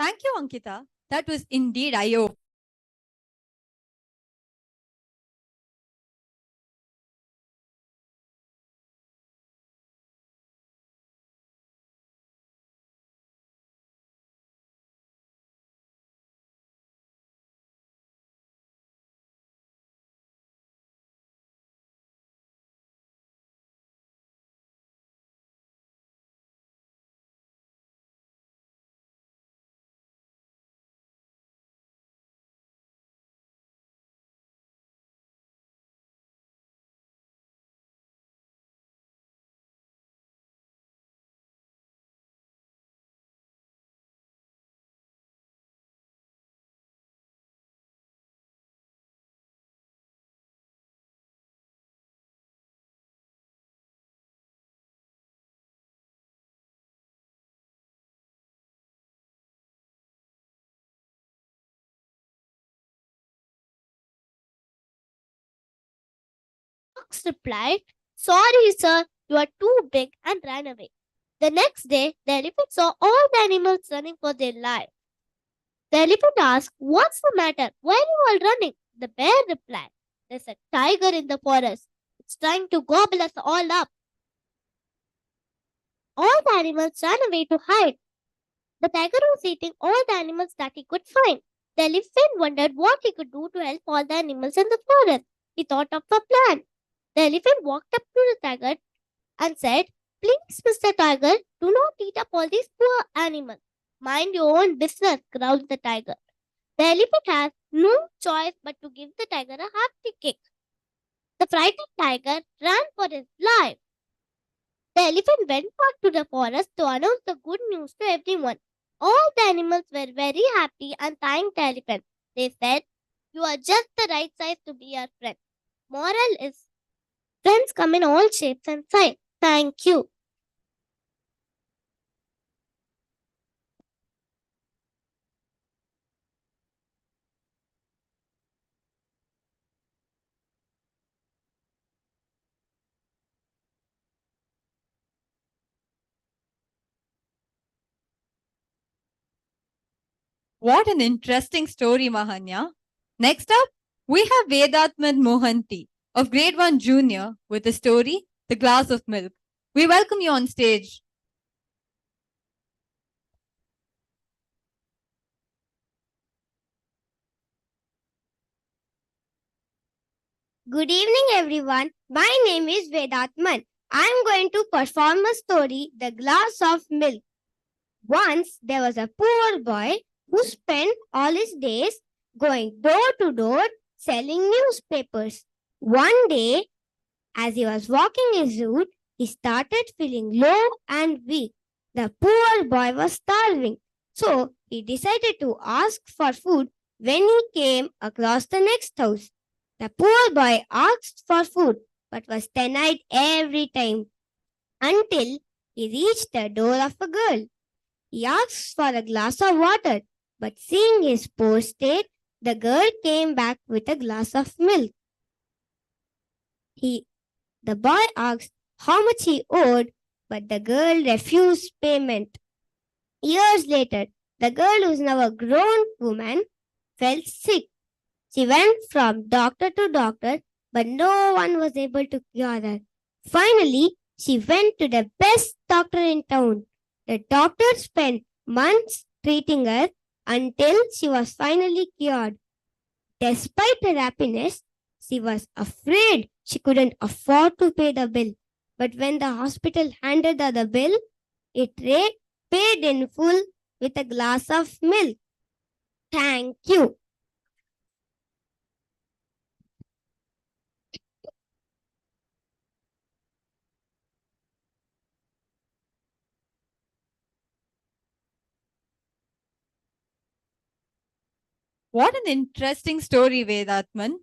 Thank you, Ankita. That was indeed eye-opening. Fox replied, "Sorry, sir, you are too big," and ran away. The next day, the elephant saw all the animals running for their life. The elephant asked, "What's the matter? Why are you all running?" The bear replied, "There's a tiger in the forest. It's trying to gobble us all up." All the animals ran away to hide. The tiger was eating all the animals that he could find. The elephant wondered what he could do to help all the animals in the forest. He thought of a plan. The elephant walked up to the tiger and said, "Please, Mr. Tiger, do not eat up all these poor animals." "Mind your own business," growled the tiger. The elephant had no choice but to give the tiger a hefty kick. The frightened tiger ran for his life. The elephant went back to the forest to announce the good news to everyone. All the animals were very happy and thanked the elephant. They said, "You are just the right size to be our friend." Moral is, friends come in all shapes and sizes. Thank you. What an interesting story, Mahanya. Next up, we have Vedatman Mohanty of Grade 1 Junior with the story, The Glass of Milk. We welcome you on stage. Good evening, everyone. My name is Vedatman. I am going to perform a story, The Glass of Milk. Once there was a poor boy who spent all his days going door to door selling newspapers. One day, as he was walking his route, he started feeling low and weak. The poor boy was starving, so he decided to ask for food when he came across the next house. The poor boy asked for food but was denied every time until he reached the door of a girl. He asked for a glass of water, but seeing his poor state, the girl came back with a glass of milk. The boy asked how much he owed, but the girl refused payment. Years later, the girl, who is now a grown woman, fell sick. She went from doctor to doctor, but no one was able to cure her. Finally, she went to the best doctor in town. The doctor spent months treating her until she was finally cured. Despite her happiness, she was afraid she couldn't afford to pay the bill. But when the hospital handed her the bill, it paid in full with a glass of milk. Thank you. What an interesting story, Vedatman.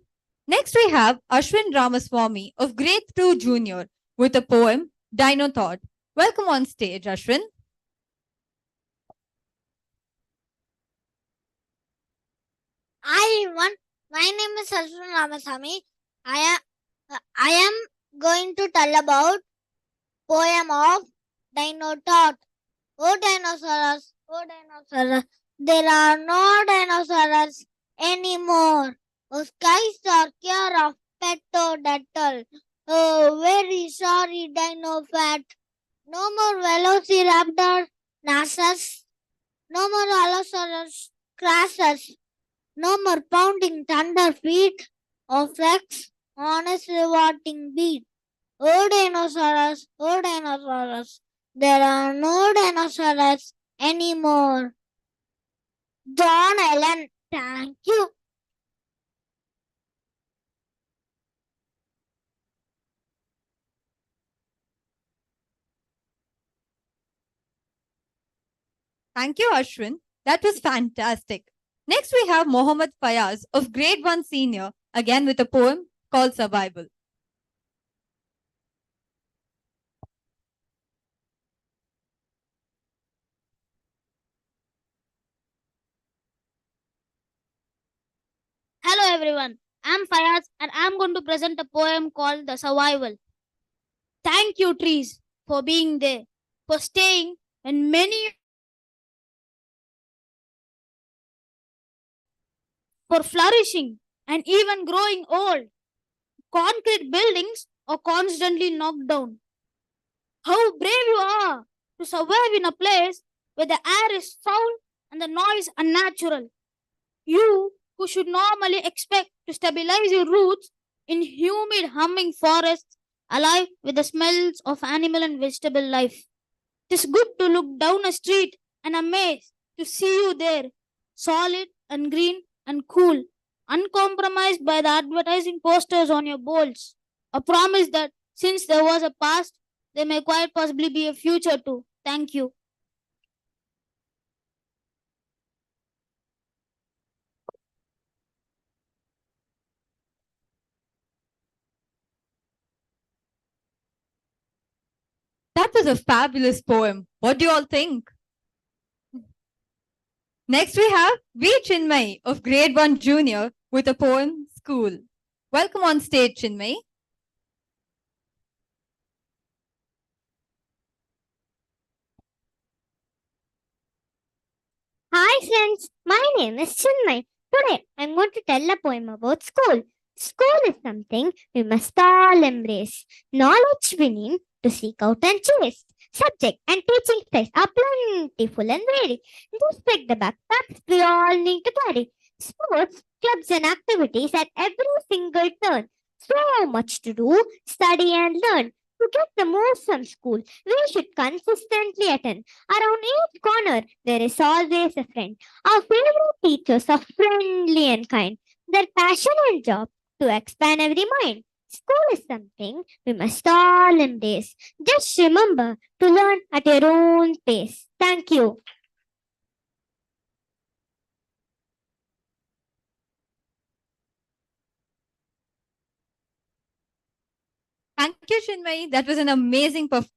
Next, we have Ashwin Ramaswamy of Grade 2 Junior with the poem Dino Thought. Welcome on stage, Ashwin. Hi everyone, my name is Ashwin Ramasamy. I am going to tell about poem of Dino Thought. Oh dinosaurs, There are no dinosaurs anymore. Skies are care of petrodactyl. Oh, very sorry, dino fat. No more velociraptor, NASA's. No more allosaurus, crashes. No more pounding thunder feet of Rex on a rewarding beat. Oh dinosaurs. There are no dinosaurs anymore. John Allen, thank you. Thank you, Ashwin. That was fantastic. Next, we have Mohammad Fayaz of Grade 1 Senior, again with a poem called Survival. Hello everyone, I'm Fayaz and I'm going to present a poem called The Survival. Thank you, trees, for being there, for staying when many, for flourishing and even growing old. Concrete buildings are constantly knocked down. How brave you are to survive in a place where the air is foul and the noise unnatural. You, who should normally expect to stabilize your roots in humid, humming forests, alive with the smells of animal and vegetable life. It is good to look down a street and amazed to see you there, solid and green and cool, uncompromised by the advertising posters on your bolts. A promise that since there was a past, there may quite possibly be a future too. Thank you. That was a fabulous poem. What do you all think? Next, we have V. Chinmay of Grade 1 Junior with a poem School. Welcome on stage, Chinmay. Hi friends, my name is Chinmay. Today I'm going to tell a poem about school. School is something we must all embrace. Knowledge we need to seek out and chase. Subject and teaching styles are plentiful and varied. Just pick the backpacks we all need to carry. Sports, clubs and activities at every single turn. So much to do, study and learn. To get the most from school, we should consistently attend. Around each corner, there is always a friend. Our favorite teachers are friendly and kind. Their passion and job to expand every mind. School is something we must all embrace. Just remember to learn at your own pace. Thank you. Thank you, Chinmay. That was an amazing performance.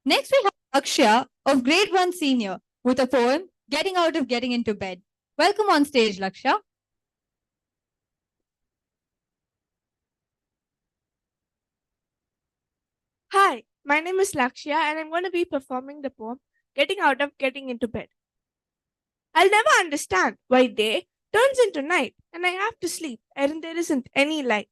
Next, we have Lakshya of Grade 1 Senior with a poem Getting Out of Getting Into Bed. Welcome on stage, Lakshya. Hi, my name is Lakshya and I'm going to be performing the poem Getting Out of Getting Into Bed. I'll never understand why day turns into night and I have to sleep and there isn't any light.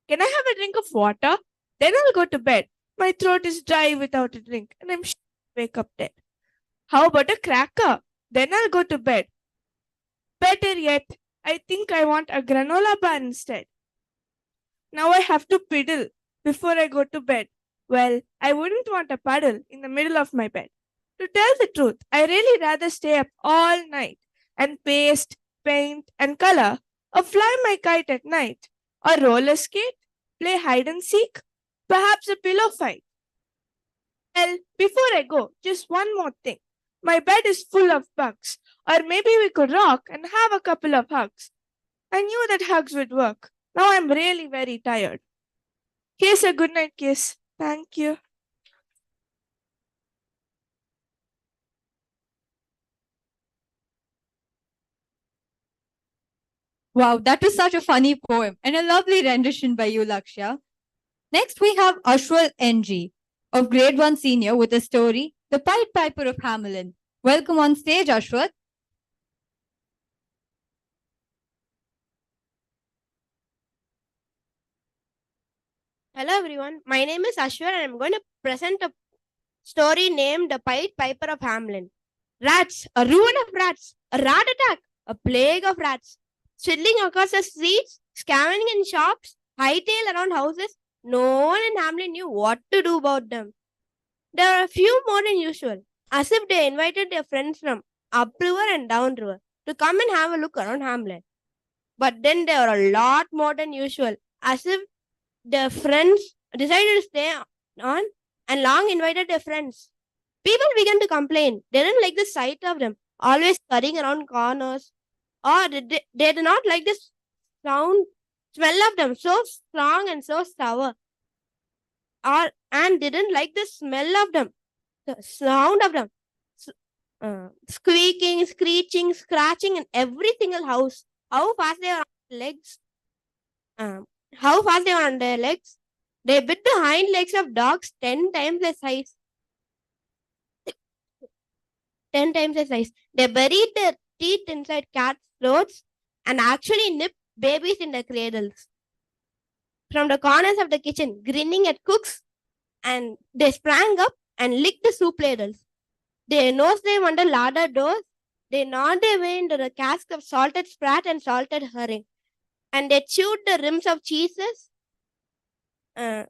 Can I have a drink of water? Then I'll go to bed. My throat is dry without a drink and I'm sure I'll wake up dead. How about a cracker? Then I'll go to bed. Better yet, I think I want a granola bar instead. Now I have to piddle before I go to bed. Well, I wouldn't want a puddle in the middle of my bed. To tell the truth, I really rather stay up all night and paste, paint, and color, or fly my kite at night, or roller skate, play hide and seek, perhaps a pillow fight. Well, before I go, just one more thing. My bed is full of bugs, or maybe we could rock and have a couple of hugs. I knew that hugs would work. Now I'm really very tired. Here's a good night kiss. Thank you. Wow, that was such a funny poem and a lovely rendition by you, Lakshya. Next, we have Ashwal NG of Grade 1 Senior with the story The Pied Piper of Hamelin. Welcome on stage, Ashwat. Hello everyone, my name is Ashwar and I'm going to present a story named The Pied Piper of Hamelin. Rats, a ruin of rats, a rat attack, a plague of rats, fiddling across the streets, scamming in shops, hightail around houses. No one in Hamelin knew what to do about them. There were a few more than usual, as if they invited their friends from upriver and downriver to come and have a look around Hamelin. But then there were a lot more than usual, as if their friends decided to stay on and long invited their friends. People began to complain. They didn't like the sight of them, always scurrying around corners, or they did not like the smell of them, so strong and so sour, and didn't like the smell of them, the sound of them, squeaking, screeching, scratching in every single house. How fast they were on their legs. How fast they were on their legs. They bit the hind legs of dogs 10 times their size. 10 times their size. They buried their teeth inside cats' throats and actually nipped babies in their cradles. From the corners of the kitchen, grinning at cooks, and they sprang up and licked the soup ladles. They nosed them under larder doors. They gnawed their way into the casks of salted sprat and salted herring. And they chewed the rims of cheeses and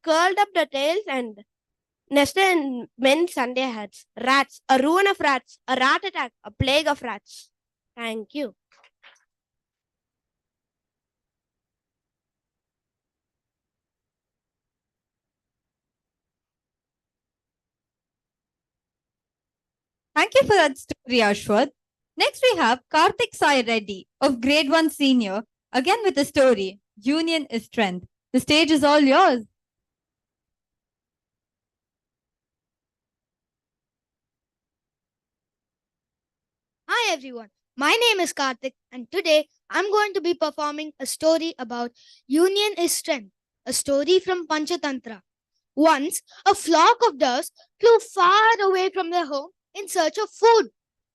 curled up the tails and nested in men's Sunday hats. Rats, a ruin of rats, a rat attack, a plague of rats. Thank you. Thank you for that story, Ashwath. Next, we have Karthik Sai Reddy of Grade 1 Senior, again with a story, Union is Strength. The stage is all yours. Hi everyone, my name is Karthik and today I'm going to be performing a story about Union is Strength, a story from Panchatantra. Once, a flock of doves flew far away from their home in search of food.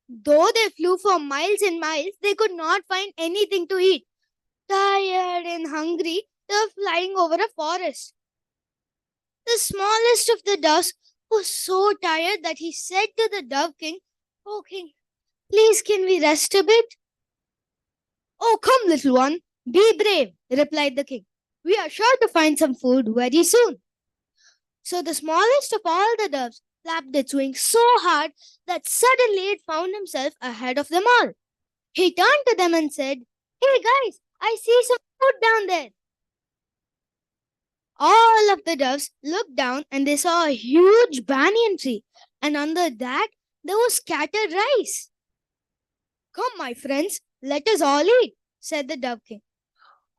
Though they flew for miles and miles, they could not find anything to eat. Tired and hungry, they were flying over a forest. The smallest of the doves was so tired that he said to the Dove King, "Oh King, please can we rest a bit?" "Oh, come, little one, be brave," replied the king. "We are sure to find some food very soon." So the smallest of all the doves flapped its wings so hard that suddenly it found himself ahead of them all. He turned to them and said, "Hey guys, I see some food down there." All of the doves looked down and they saw a huge banyan tree, and under that there was scattered rice. "Come, my friends, let us all eat," said the Dove King.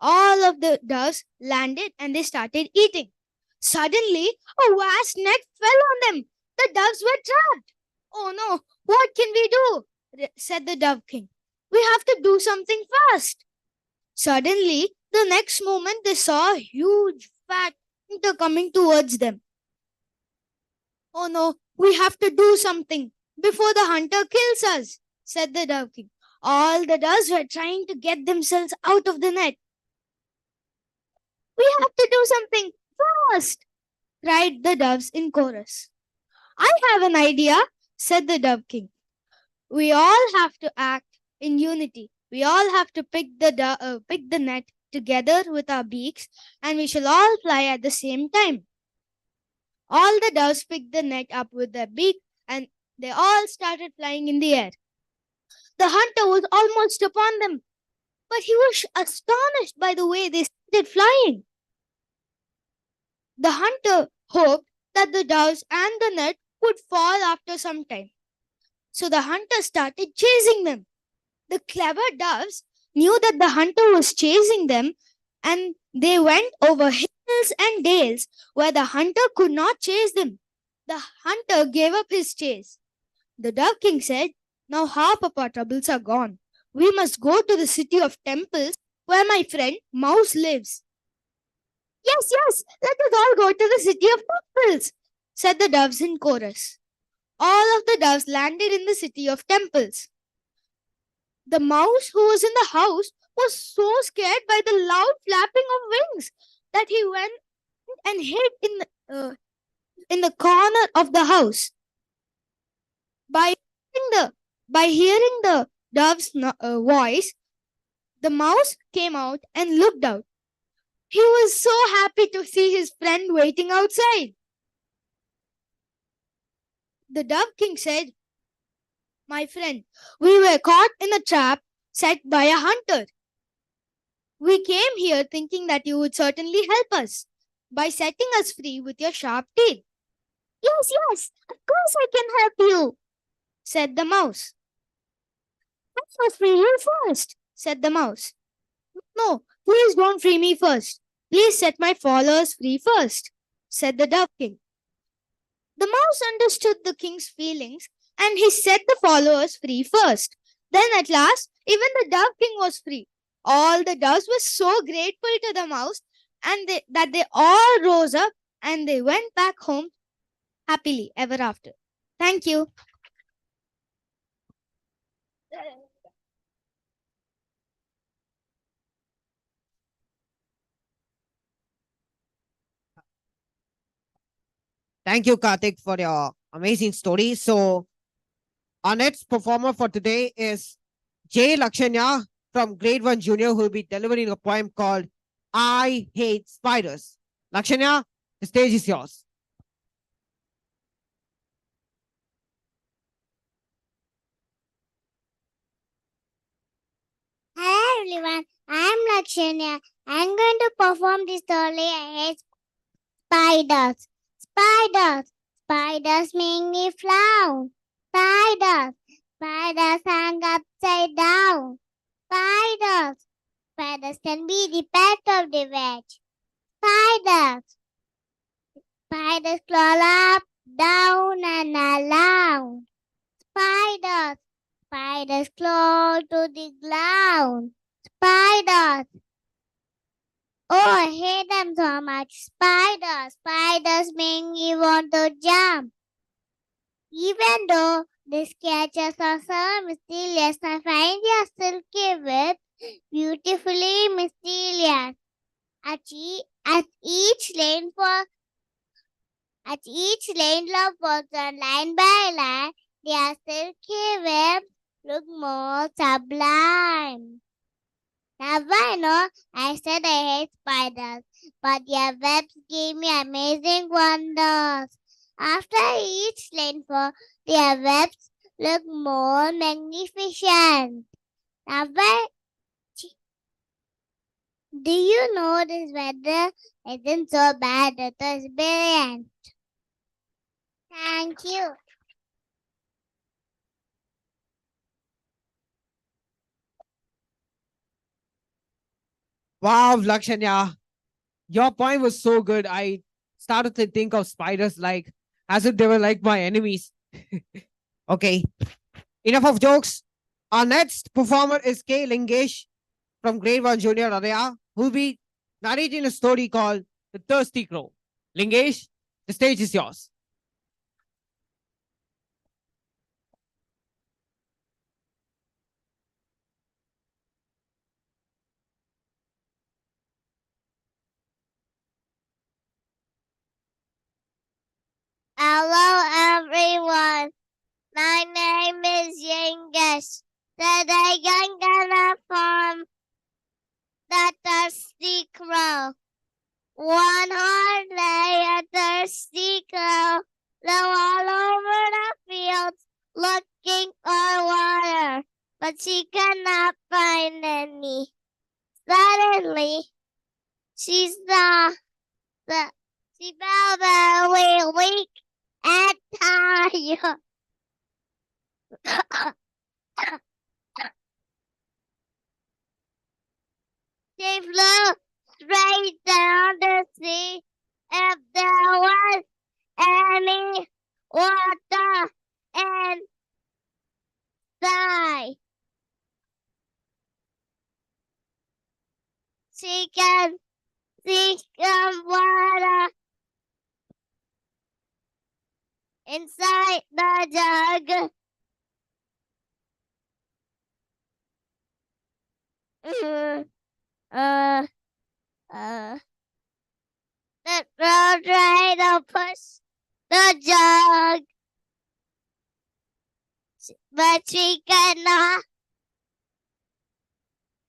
All of the doves landed and they started eating. Suddenly, a vast net fell on them. The doves were trapped. "Oh no, what can we do?" said the Dove King. "We have to do something fast." Suddenly, the next moment, they saw a huge fat hunter coming towards them. "Oh no, we have to do something before the hunter kills us," said the Dove King. All the doves were trying to get themselves out of the net. "We have to do something fast," cried the doves in chorus. "I have an idea," said the Dove King. "We all have to act in unity. We all have to pick the net together with our beaks, and we shall all fly at the same time." All the doves picked the net up with their beak, and they all started flying in the air. The hunter was almost upon them, but he was astonished by the way they started flying. The hunter hoped that the doves and the net would fall after some time. So the hunter started chasing them. The clever doves knew that the hunter was chasing them, and they went over hills and dales where the hunter could not chase them. The hunter gave up his chase. The Dove King said, "Now half of our troubles are gone. We must go to the city of temples where my friend Mouse lives." "Yes, yes, let us all go to the city of temples," said the doves in chorus. All of the doves landed in the city of temples. The mouse who was in the house was so scared by the loud flapping of wings that he went and hid in the corner of the house. By hearing the dove's voice, the mouse came out and looked out. He was so happy to see his friend waiting outside. The Dove King said, "My friend, we were caught in a trap set by a hunter. We came here thinking that you would certainly help us by setting us free with your sharp teeth." "Yes, yes, of course I can help you," said the mouse. "I must free you first," said the mouse. "No, please don't free me first. Please set my followers free first," said the Dove King. The mouse understood the king's feelings and he set the followers free first. Then at last, even the Dove King was free. All the doves were so grateful to the mouse that they all rose up and they went back home happily ever after. Thank you. Thank you, Karthik, for your amazing story. So, our next performer for today is J. Lakshanya from Grade 1 Junior, who will be delivering a poem called I Hate Spiders. Lakshanya, the stage is yours. Hello everyone, I am Lakshanya. I am going to perform this story. I hate spiders. Spiders. Spiders make me frown. Spiders. Spiders hang upside down. Spiders. Spiders can be the pet of the web. Spiders. Spiders crawl up, down, and around. Spiders. Spiders crawl to the ground. Spiders. Oh, I hate them so much. Spiders. Spiders make me want to jump. Even though these creatures are so mysterious, I find their silky web beautifully mysterious. At each lane love falls on line by line, their silky webs look more sublime. Now I know I said I hate spiders, but their webs give me amazing wonders. After each rainfall, their webs look more magnificent. Now do you know this weather isn't so bad? It is brilliant. Thank you. Wow, Lakshanya, your poem was so good. I started to think of spiders like as if they were like my enemies. Okay, enough of jokes. Our next performer is K. Lingesh from Grade 1 Junior Araya, who will be narrating a story called The Thirsty Crow. Lingesh, the stage is yours. Hello everyone. My name is Yengesh. Today I'm gonna form the thirsty crow. One hot day, a thirsty crow flew all over the fields looking for water, but she could not find any. Suddenly, she felt very weak and tired. She flew straight down the sea. If there was any water inside, she can see some water inside the jug. uh, uh, uh, the road rider pushed the jug, but she cannot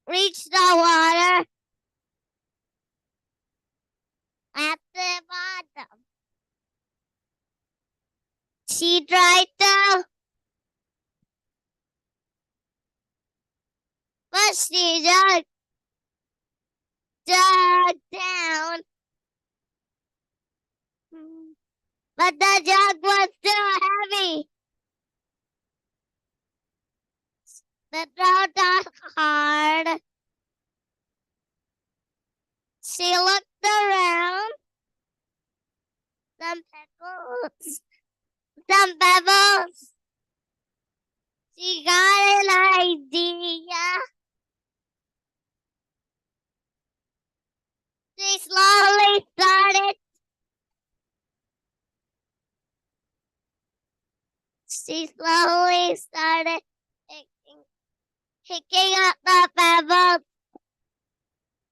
reach the water at the bottom. She tried to push the jug down, but the jug was too heavy. The drought got hard. She looked around. Some pebbles. She got an idea. She slowly started. Picking up the pebbles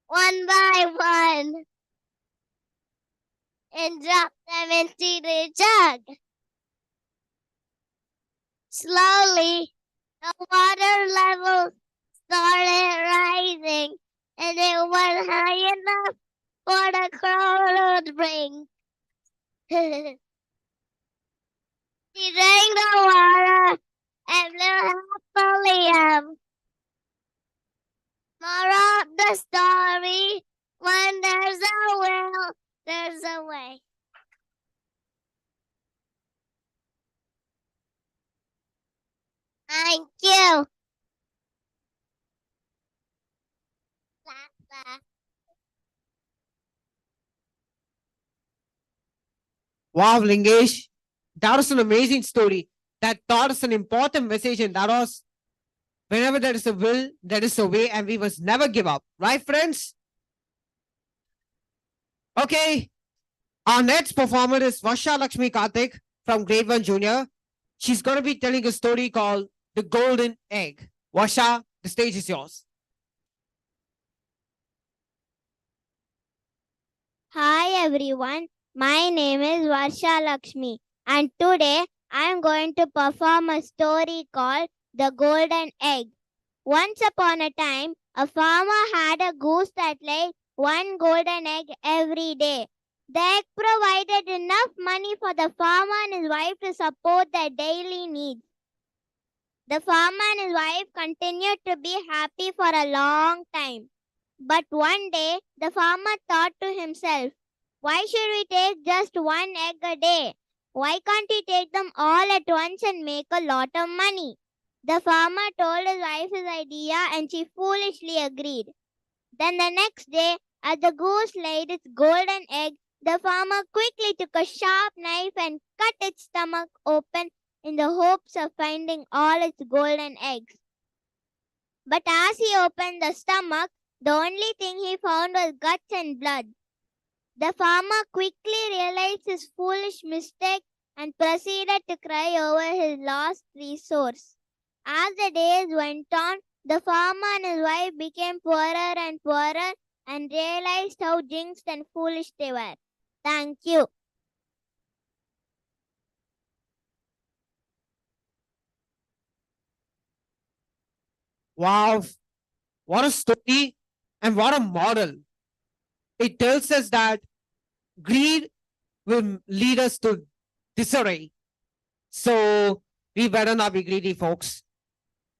one by one and dropped them into the jug. Slowly, the water level started rising, and it was high enough for the crow to drink. She drank the water and blew happily up. Moral of the story, when there's a will, there's a way. Thank you. Wow, Lingesh, that was an amazing story that taught us an important message, and that was whenever there is a will, there is a way, and we must never give up. Right, friends? Okay, our next performer is Vasha Lakshmi Karthik from Grade 1 Junior. She's going to be telling a story called The Golden Egg. Vasha, the stage is yours. Hi everyone, my name is Varsha Lakshmi, and today I am going to perform a story called The Golden Egg. Once upon a time, a farmer had a goose that laid one golden egg every day. The egg provided enough money for the farmer and his wife to support their daily needs. The farmer and his wife continued to be happy for a long time. But one day, the farmer thought to himself, why should we take just one egg a day? Why can't we take them all at once and make a lot of money? The farmer told his wife his idea and she foolishly agreed. Then the next day, as the goose laid its golden egg, the farmer quickly took a sharp knife and cut its stomach open in the hopes of finding all its golden eggs. But as he opened the stomach, the only thing he found was guts and blood. The farmer quickly realized his foolish mistake and proceeded to cry over his lost resource. As the days went on, the farmer and his wife became poorer and poorer and realized how jinxed and foolish they were. Thank you. Wow, what a story and what a model. It tells us that greed will lead us to disarray. So we better not be greedy, folks.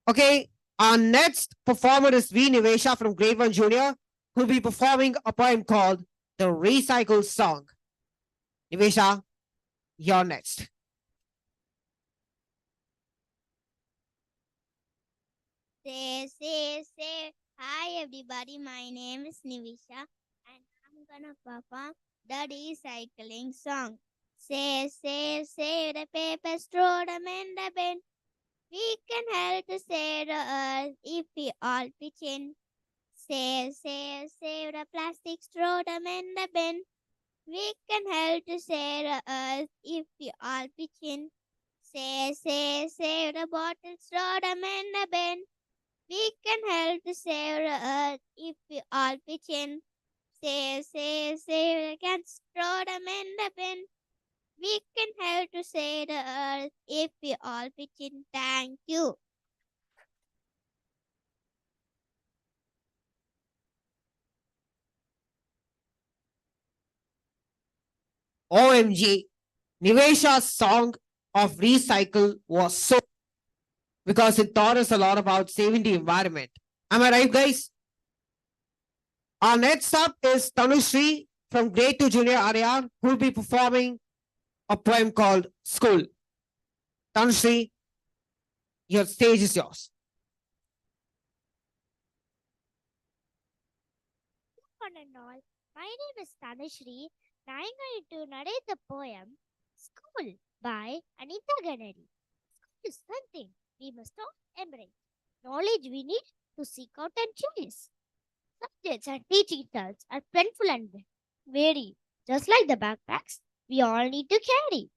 Okay, our next performer is V. Nivesha from Grade 1 Junior, who'll be performing a poem called The Recycle Song. Nivesha, you're next. Say. Hi everybody, my name is Nivisha and I'm gonna perform the recycling song. Say, the papers, throw them in the bin. We can help to save the earth if we all pitch in. Say, the plastics, throw them in the bin. We can help to save the earth if we all pitch in. Say, the bottles, throw them in the bin. We can help to save the earth if we all pitch in. Save against throw them in the bin. We can help to save the earth if we all pitch in. Thank you. OMG, Nivesha's song of recycle was so because it taught us a lot about saving the environment. Am I right, guys? Our next up is Tanushree from grade to junior area who will be performing a poem called School. Tanushree, your stage is yours. One and all, my name is Tanushree. and I'm going to narrate the poem School by Anita Ganeri. School is something we must all embrace. Knowledge we need to seek out and chase. Subjects and teaching styles are plentiful and varied. Just like the backpacks we all need to carry.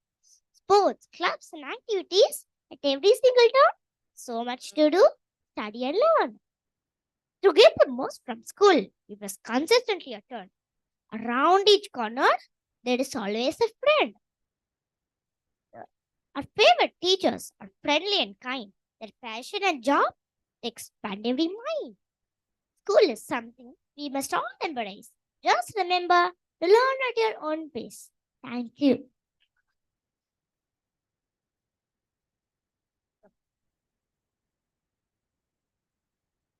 Sports, clubs, and activities at every single turn. So much to do, study and learn. To get the most from school, we must consistently attend. Around each corner, there is always a friend. Our favorite teachers are friendly and kind. Their passion and job expand every mind. School is something we must all embrace. Just remember to learn at your own pace. Thank you.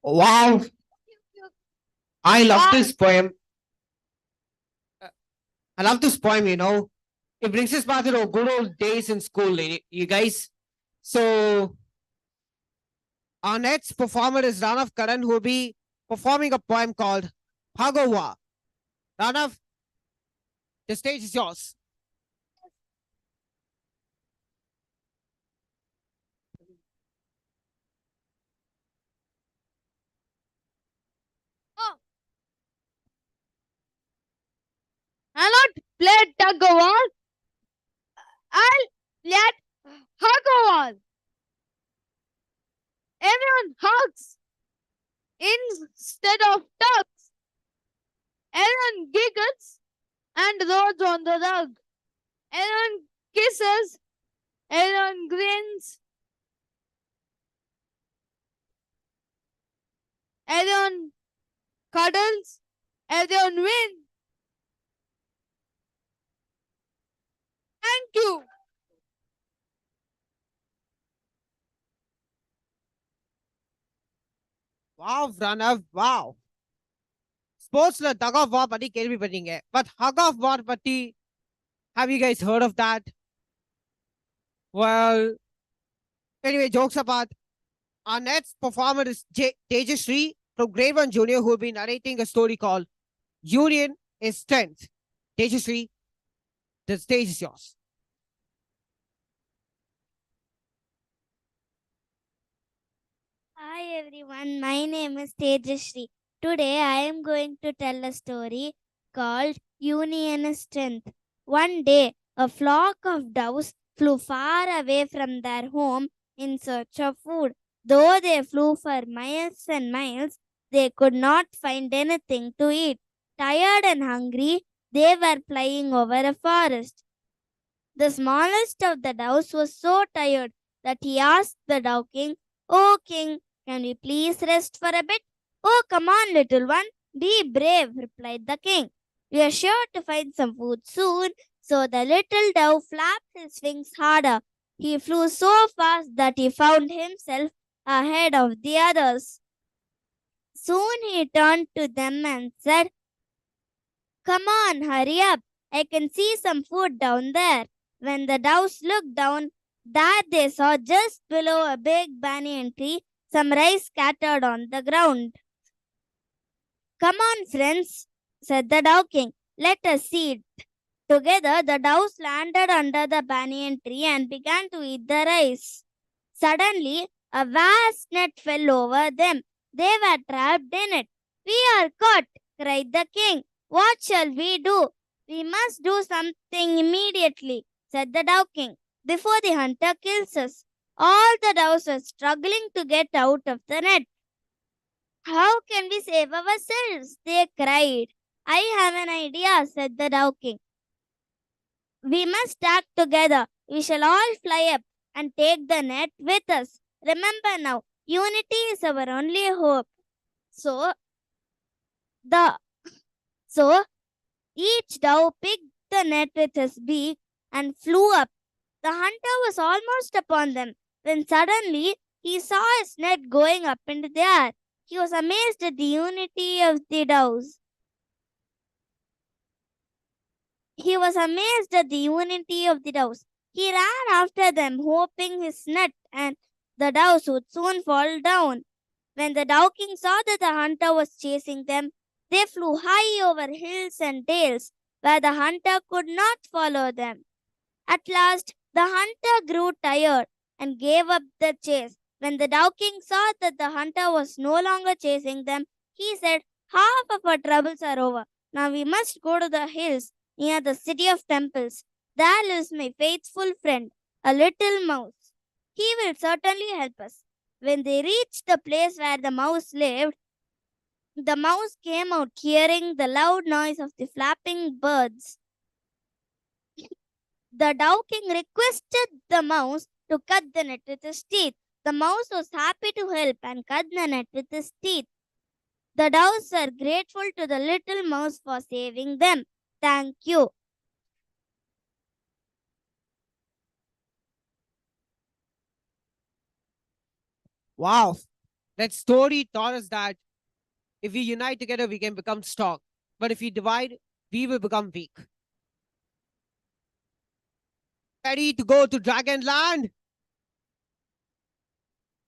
Wow, I love this poem. I love this poem, you know. It brings us back to the good old days in school, you guys. So, our next performer is Ranav Karan, who will be performing a poem called Bhagawa. Ranav, the stage is yours. I'll not play tug of war. I'll play hug of war. Everyone hugs instead of tugs. Everyone giggles and rolls on the rug. Everyone kisses. Everyone grins. Everyone cuddles. Everyone wins. Thank you. Wow, Ranav, wow. ஸ்போர்ட்ஸ்ல தக் of வார் பத்தி கேள்விப்பட்டீங்க but H of வார் பத்தி have you guys heard of that? Well, anyway, jokes apart, our next performer is Tejashree from grade 1 junior who will be narrating a story called Union is Strength. Tejashree, the stage is yours. Hi everyone, my name is Tejashree. Today I am going to tell a story called Union is Strength. One day, a flock of doves flew far away from their home in search of food. Though they flew for miles and miles, they could not find anything to eat. Tired and hungry, they were flying over a forest. The smallest of the doves was so tired that he asked the dove king, "Oh king, can we please rest for a bit?" "Oh, come on, little one, be brave," replied the king. "We are sure to find some food soon." So the little dove flapped his wings harder. He flew so fast that he found himself ahead of the others. Soon he turned to them and said, "Come on, hurry up. I can see some food down there." When the doves looked down, that they saw just below a big banyan tree some rice scattered on the ground. "Come on, friends," said the dove king. "Let us eat." Together, the doves landed under the banyan tree and began to eat the rice. Suddenly, a vast net fell over them. They were trapped in it. "We are caught," cried the king. "What shall we do?" "We must do something immediately," said the dove king, "before the hunter kills us." All the doves were struggling to get out of the net. How can we save ourselves? They cried. I have an idea, said the Dow King. We must act together. We shall all fly up and take the net with us. Remember now, unity is our only hope. So the so each dove picked the net with his beak and flew up. The hunter was almost upon them when suddenly he saw his net going up into the air. He was amazed at the unity of the doves. He was amazed at the unity of the doves. He ran after them, hoping his net and the doves would soon fall down. When the Dow King saw that the hunter was chasing them, they flew high over hills and dales where the hunter could not follow them. At last, the hunter grew tired and gave up the chase. When the Dow King saw that the hunter was no longer chasing them, he said, "Half of our troubles are over. Now we must go to the hills near the city of temples. There lives my faithful friend, a little mouse. He will certainly help us." When they reached the place where the mouse lived, the mouse came out hearing the loud noise of the flapping birds. The Dow King requested the mouse to cut the net with his teeth. The mouse was happy to help and cut the net with his teeth. The doves were grateful to the little mouse for saving them. Thank you. Wow. That story taught us that if we unite together, we can become strong. But if we divide, we will become weak. Ready to go to Dragon Land?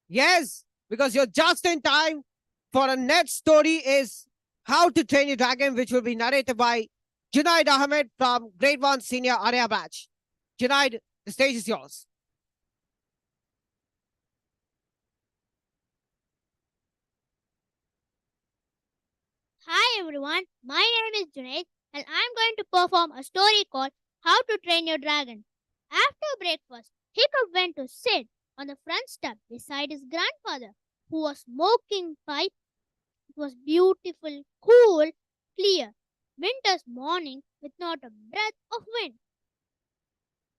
Yes, because you're just in time for our next story is How to Train Your Dragon, which will be narrated by Junaid Ahmed from Grade 1 Senior Area Batch. Junaid, the stage is yours. Hi everyone, my name is Junaid and I'm going to perform a story called How to Train Your Dragon. After breakfast, Hiccup went to sit on the front step beside his grandfather, who was smoking pipe. It was beautiful, cool, clear, winter's morning with not a breath of wind,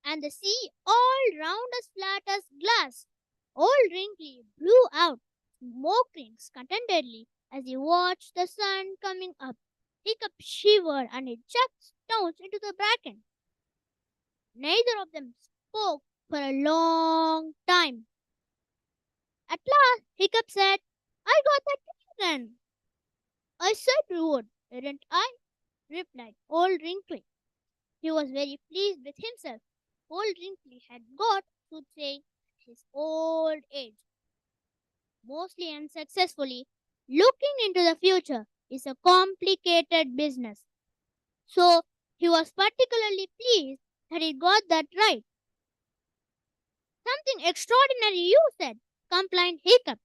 and the sea all round as flat as glass. Old Wrinkly blew out smoke rings contentedly as he watched the sun coming up. Hiccup shivered and he chucked stones into the bracken. Neither of them spoke for a long time. At last, Hiccup said, "I got that dragon." "I said you would, didn't I?" replied Old Wrinkly. He was very pleased with himself. Old Wrinkly had got soothsaying at his old age, mostly unsuccessfully. Looking into the future is a complicated business. So he was particularly pleased that he got that right. "Something extraordinary you said," complained Hiccup.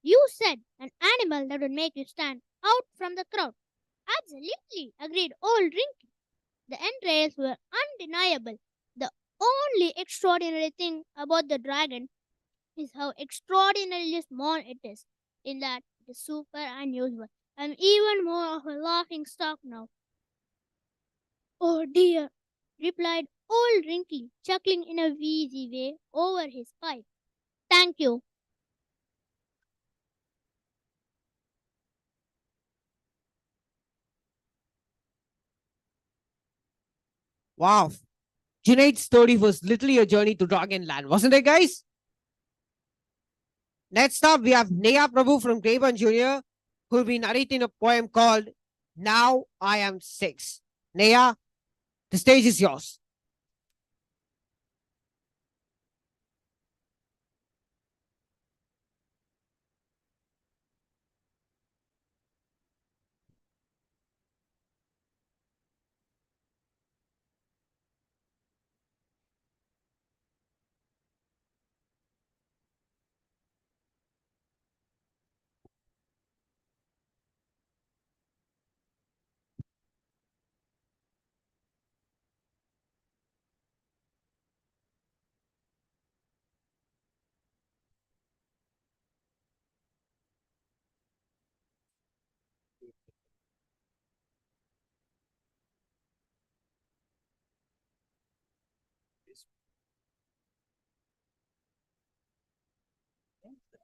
"You said an animal that would make you stand out from the crowd." "Absolutely," agreed Old Wrinkly. The entrails were undeniable. The only extraordinary thing about the dragon is how extraordinarily small it is, in that it is super unusual. I'm even more of a laughing stock now. "Oh dear," replied Old Wrinkly, chuckling in a wheezy way over his pipe. "Thank you." Wow. Junaid's story was literally a journey to Dragon Land, wasn't it, guys? Next up, we have Neha Prabhu from Grade 1 Junior, who will be narrating a poem called Now I Am Six. Neha, the stage is yours.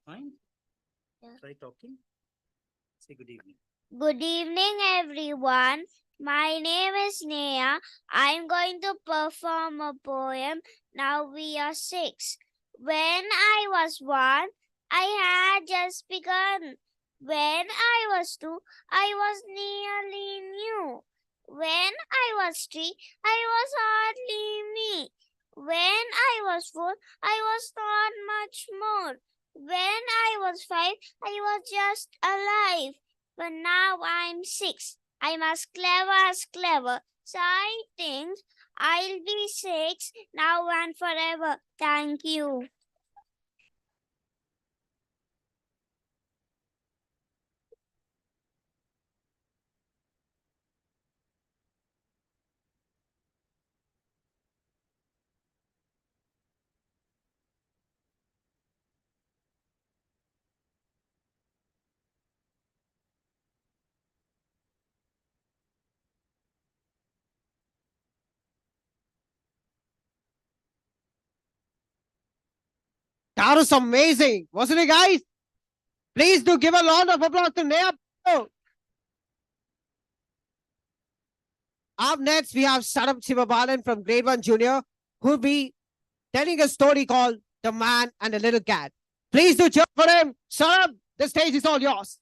Fine. Yeah. Try talking. Say good evening. Good evening, everyone. My name is Neha. I'm going to perform a poem. Now we are 6. When I was 1, I had just begun. When I was 2, I was nearly new. When I was 3, I was hardly me. When I was 4, I was not much more. When I was 5, I was just alive. But now I'm 6. I'm as clever. So I think I'll be 6 now and forever. Thank you. That was amazing, wasn't it, guys? Please do give a round of applause to Neha. Up next, we have Sarab Sivabalan from Grade 1 Junior, who'll be telling a story called The Man and the Little Cat. Please do cheer for him. Sarab, the stage is all yours.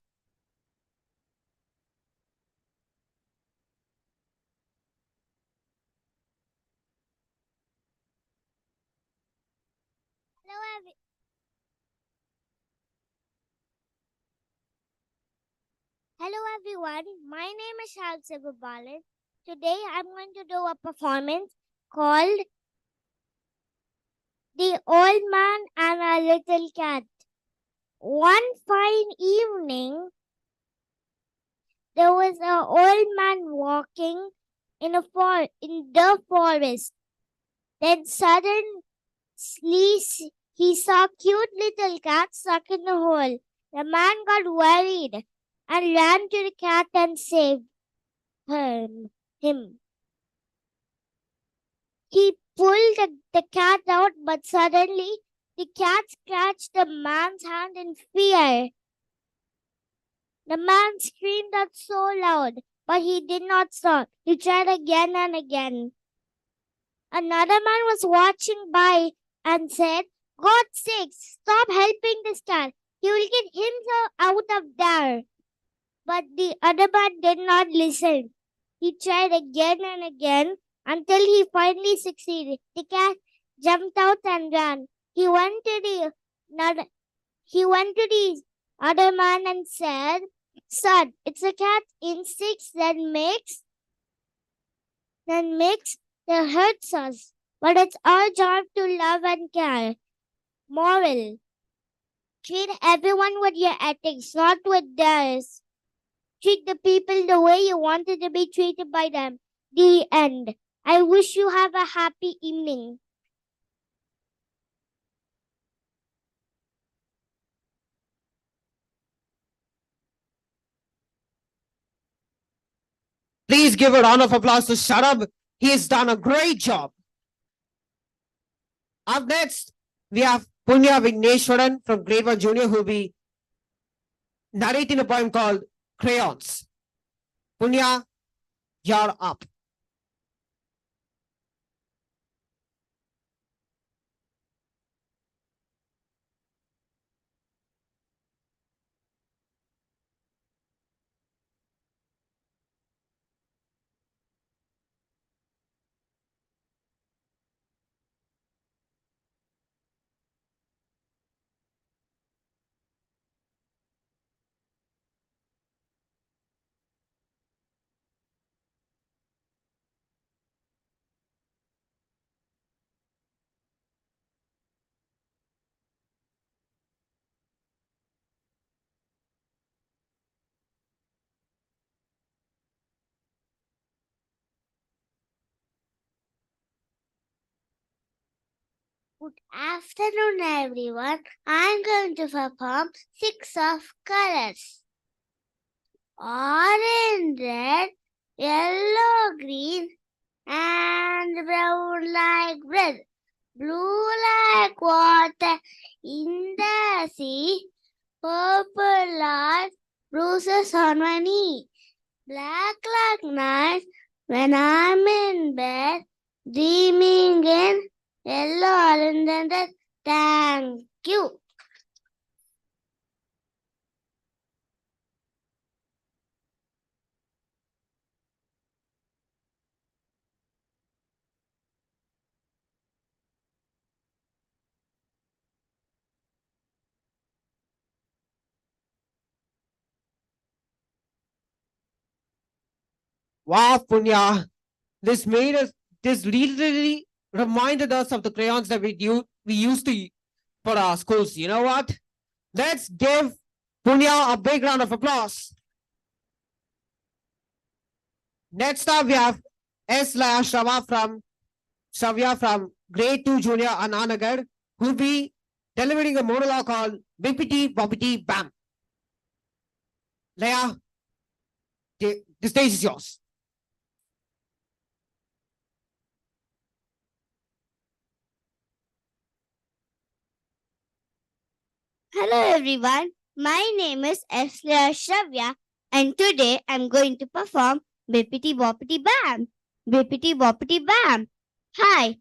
Hello everyone. My name is Shalsa Babalan. Today I'm going to do a performance called The Old Man and a Little Cat. One fine evening, there was an old man walking in the forest. Then suddenly he saw a cute little cat stuck in a hole. The man got worried and ran to the cat and saved him. He pulled the cat out, but suddenly the cat scratched the man's hand in fear. The man screamed out so loud, but he did not stop. He tried again and again. Another man was watching by and said, God's sake, stop helping this cat. He will get himself out of there. But the other man did not listen. He tried again and again until he finally succeeded. The cat jumped out and ran. He went to the other man and said, Son, it's a cat instincts that hurts us. But it's our job to love and care. Moral. Treat everyone with your ethics, not with theirs. Treat the people the way you wanted to be treated by them. The end. I wish you have a happy evening. Please give a round of applause to Sarab. He has done a great job. Up next, we have Punya Vigneshwaran from Grade 1 Junior, who will be narrating a poem called Crayons. Punya, you're up. Good afternoon, everyone. I'm going to perform 6 of colors. Orange, red, yellow, green, and brown like bread. Blue like water in the see. Purple heart, bruises on my knee. Black like night when I'm in bed, dreaming in yellow and then red. Thank you. Wow, Punya. This made us, this literally reminded us of the crayons that we used to for our schools. You know what? Let's give Punya a big round of applause. Next up, we have S. Laya Shravya from Grade 2 Junior Ananagar, who'll be delivering a monologue called Bippity Boppity Bam. Laya, the stage is yours. Hello everyone, my name is Ashley Shravya and today I'm going to perform Bippity Boppity Bam. Bippity Boppity Bam. Hi,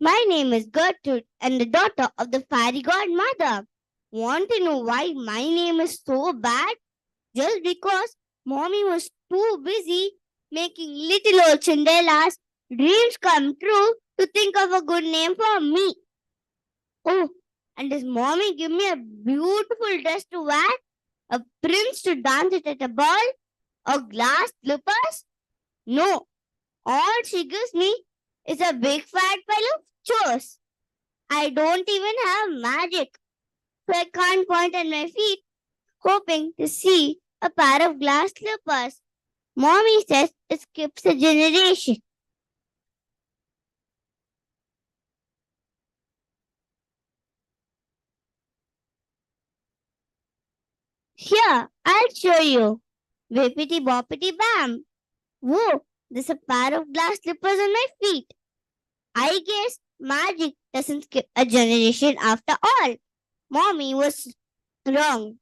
my name is Gertrude and the daughter of the fairy godmother. Want to know why my name is so bad? Just because mommy was too busy making little old Cinderella's dreams come true to think of a good name for me. Oh, and does mommy give me a beautiful dress to wear? A prince to dance it at a ball? Or glass slippers? No. All she gives me is a big fat pile of chores. I don't even have magic. So I can't point at my feet, hoping to see a pair of glass slippers. Mommy says it skips a generation. Here, I'll show you. Bippity boppity bam. Whoa, there's a pair of glass slippers on my feet. I guess magic doesn't skip a generation after all. Mommy was wrong.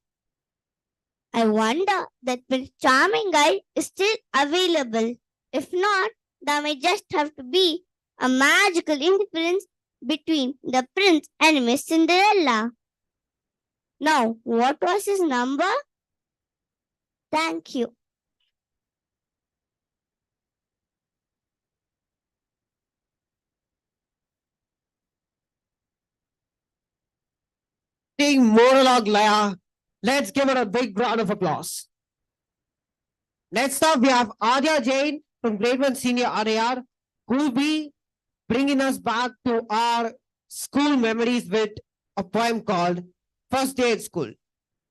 I wonder that Prince Charming guy is still available. If not, there may just have to be a magical interference between the prince and Miss Cinderella. Now, what was his number? Thank you. Monologue Laya. Let's give her a big round of applause. Next up, we have Adya Jain from Grade 1 Senior RAR, who will be bringing us back to our school memories with a poem called First Day at School.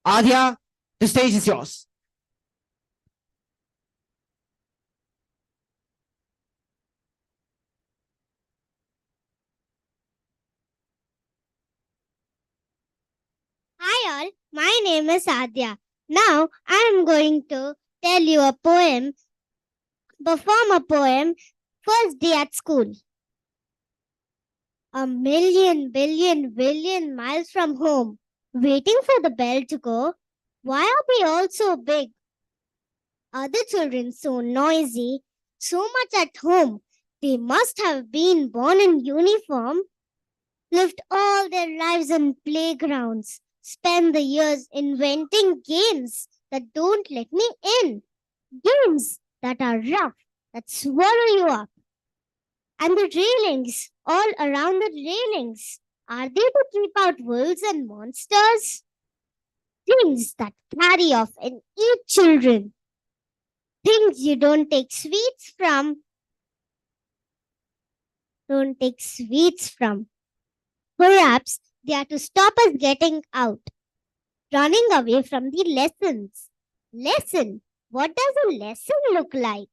Adya, the stage is yours. Hi all, my name is Adya. Now I am going to tell you a poem, perform a poem, First Day at School. A million, billion, billion miles from home, waiting for the bell to go. Why are we all so big? Other children so noisy, so much at home. They must have been born in uniform, lived all their lives in playgrounds, spent the years inventing games that don't let me in. Games that are rough, that swallow you up. And the railings, all around the railings, are they to keep out wolves and monsters? Things that carry off and eat children. Things you don't take sweets from. Don't take sweets from. Perhaps they are to stop us getting out, running away from the lessons. Lesson? What does a lesson look like?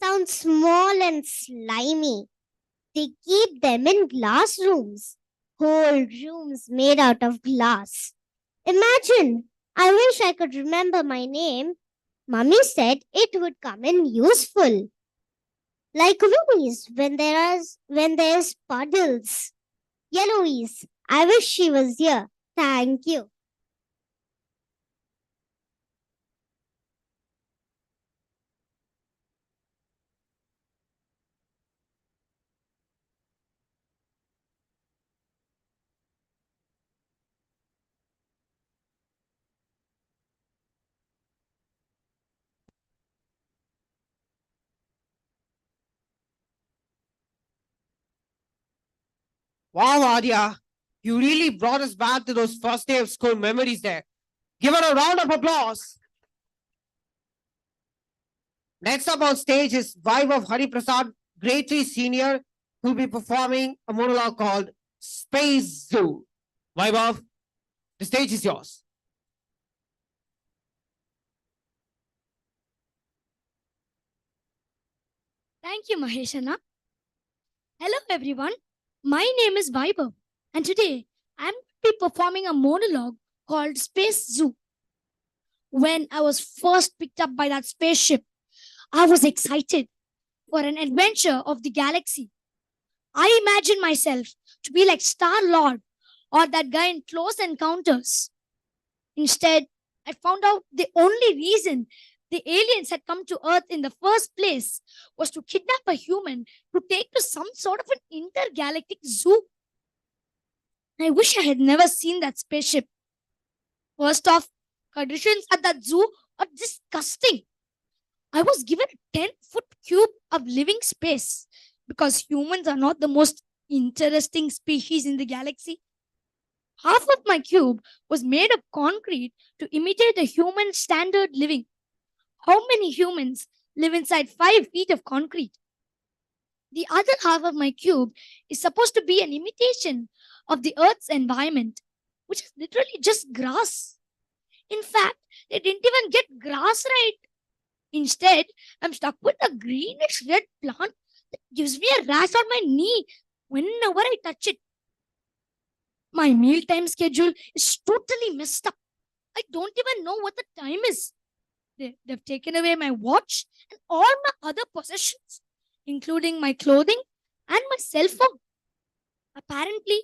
Sounds small and slimy. They keep them in glass rooms, whole rooms made out of glass. Imagine, I wish I could remember my name. Mummy said it would come in useful. Like Winnie's when there's puddles. Yellowies, I wish she was here. Thank you. Wow, Arya, you really brought us back to those first day of school memories there. Give her a round of applause. Next up on stage is Vaibhav Hari Prasad, grade 3 senior, who will be performing a monologue called Space Zoo. Vaibhav, the stage is yours. Thank you, Maheshana. Hello, everyone. My name is Vaibhav, and today I'm going to be performing a monologue called Space Zoo. When I was first picked up by that spaceship, I was excited for an adventure of the galaxy. I imagined myself to be like Star-Lord or that guy in Close Encounters. Instead, I found out the only reason the aliens had come to Earth in the first place was to kidnap a human to take to some sort of an intergalactic zoo. I wish I had never seen that spaceship. First off, conditions at that zoo are disgusting. I was given a 10-foot cube of living space because humans are not the most interesting species in the galaxy. Half of my cube was made of concrete to imitate a human standard living. How many humans live inside 5 feet of concrete? The other half of my cube is supposed to be an imitation of the Earth's environment, which is literally just grass. In fact, they didn't even get grass right. Instead, I'm stuck with a greenish red plant that gives me a rash on my knee whenever I touch it. My mealtime schedule is totally messed up. I don't even know what the time is. They've taken away my watch and all my other possessions, including my clothing and my cell phone. Apparently,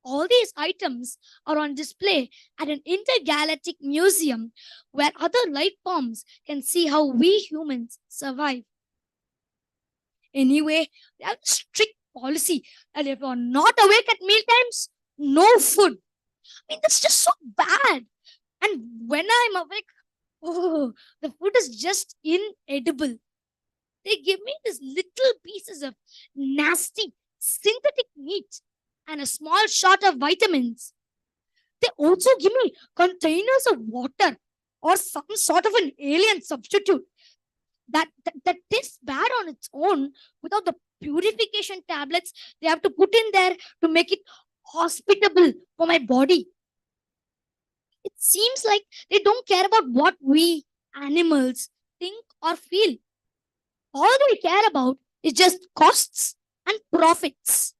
all these items are on display at an intergalactic museum where other life forms can see how we humans survive. Anyway, they have a strict policy that if you're not awake at mealtimes, no food. I mean, that's just so bad. And when I'm awake, oh, the food is just inedible. They give me these little pieces of nasty synthetic meat and a small shot of vitamins. They also give me containers of water or some sort of an alien substitute that tastes bad on its own without the purification tablets they have to put in there to make it hospitable for my body. It seems like they don't care about what we animals think or feel. All they care about is just costs and profits.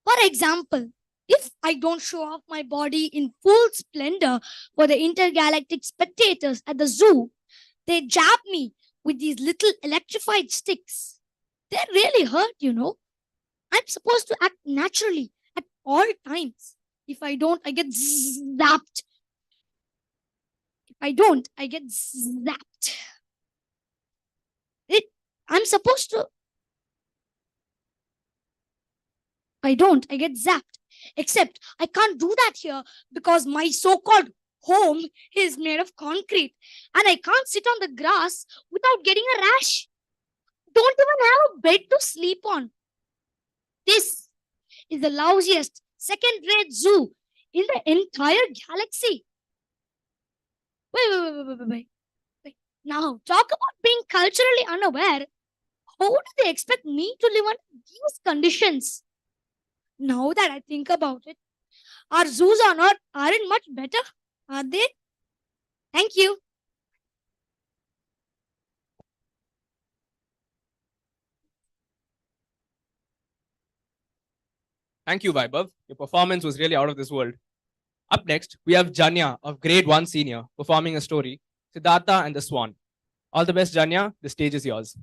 For example, if I don't show off my body in full splendor for the intergalactic spectators at the zoo, they jab me with these little electrified sticks. They really hurt, you know. I'm supposed to act naturally at all times. If I don't, I get zapped. If I don't, I get zapped. I'm supposed to. If I don't, I get zapped. Except I can't do that here because my so-called home is made of concrete and I can't sit on the grass without getting a rash. Don't even have a bed to sleep on. This is the lousiest second-rate zoo in the entire galaxy. Wait. Now, talk about being culturally unaware. How do they expect me to live under these conditions? Now that I think about it, our zoos aren't much better, are they? Thank you. Thank you, Vaibhav. Your performance was really out of this world. Up next, we have Janya of grade 1 senior performing a story, Siddhartha and the Swan. All the best, Janya. The stage is yours.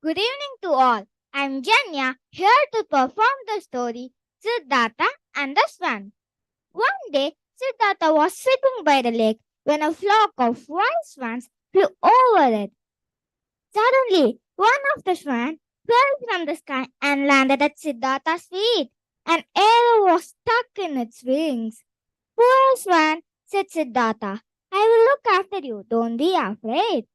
Good evening to all. I'm Janya, here to perform the story Siddhartha and the Swan. One day, Siddhartha was sitting by the lake when a flock of white swans flew over it. Suddenly, one of the swans fell from the sky and landed at Siddhartha's feet. An arrow was stuck in its wings. Poor swan, said Siddhartha. I will look after you. Don't be afraid.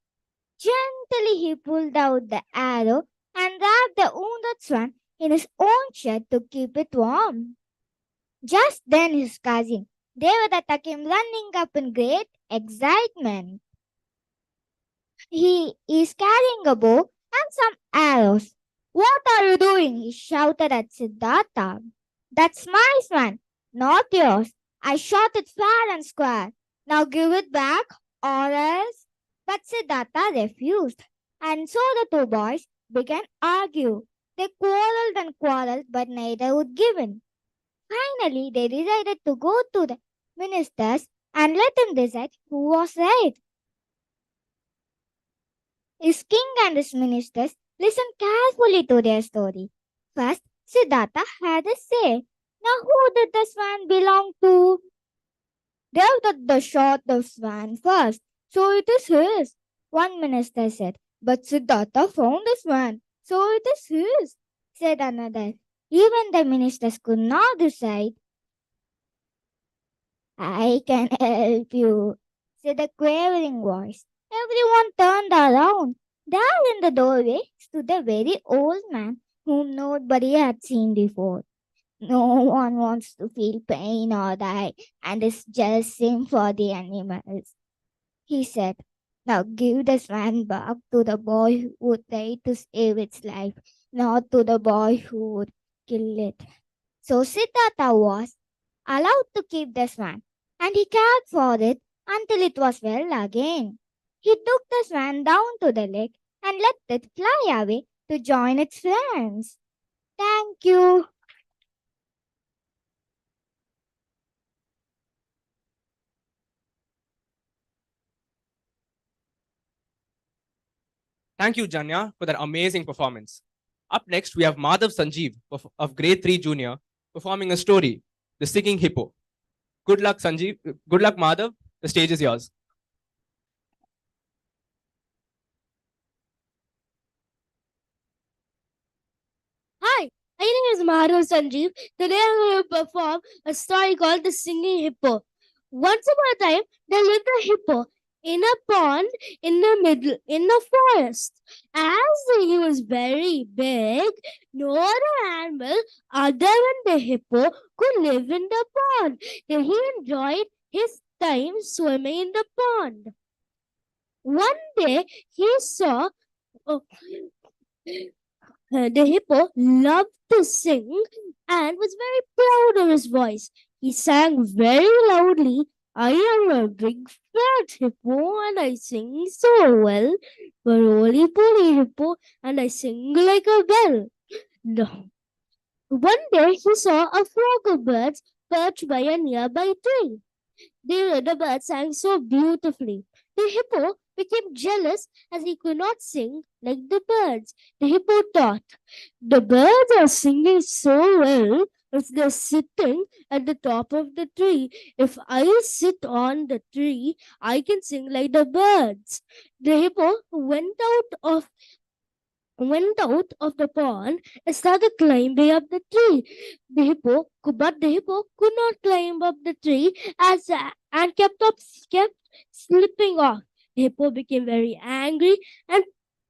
Gently he pulled out the arrow and wrapped the wounded swan in his own shirt to keep it warm. Just then his cousin Devadatta came running up in great excitement. He is carrying a bow and some arrows. What are you doing? He shouted at Siddhartha. That's my swan, not yours. I shot it fair and square. Now give it back or else. But Siddhartha refused. And so the two boys began argue. They quarreled and quarreled, but neither would give in. Finally, they decided to go to the ministers and let him decide who was right. His king and his ministers listened carefully to their story. First, Siddhartha had a say. Now, who did the swan belong to? Devadatta shot the swan first, so it is his. One minister said, but Siddhartha found the swan, so it is his, said another. Even the ministers could not decide. I can help you, said a quavering voice. Everyone turned around. There in the doorway stood a very old man whom nobody had seen before. No one wants to feel pain or die, and it's just same for the animals, he said. Now give the swan back to the boy who would try to save its life, not to the boy who would kill it. So Siddhartha was allowed to keep the swan, and he cared for it until it was well again. He took the swan down to the lake and let it fly away to join its friends. Thank you. Thank you, Janya, for that amazing performance. Up next, we have Madhav Sanjeev of Grade 3 Junior performing a story, The Singing Hippo. Good luck, Sanjeev. Good luck, Madhav. The stage is yours. Hi, my name is Madhav Sanjeev. Today I'm going to perform a story called The Singing Hippo. Once upon a time, there lived a hippo in a pond in the forest. As he was very big, no other animal other than the hippo could live in the pond. He enjoyed his time swimming in the pond. One day, he saw the hippo loved to sing and was very proud of his voice. He sang very loudly. I am a big fat hippo and I sing so well. But roly poly hippo and I sing like a bell. No. One day he saw a flock of birds perched by a nearby tree. The bird sang so beautifully. The hippo became jealous as he could not sing like the birds. The hippo thought, the birds are singing so well if they're sitting at the top of the tree. If I sit on the tree, I can sing like the birds. The hippo went out of the pond and started climbing up the tree. But the hippo could not climb up the tree and kept slipping off. The hippo became very angry and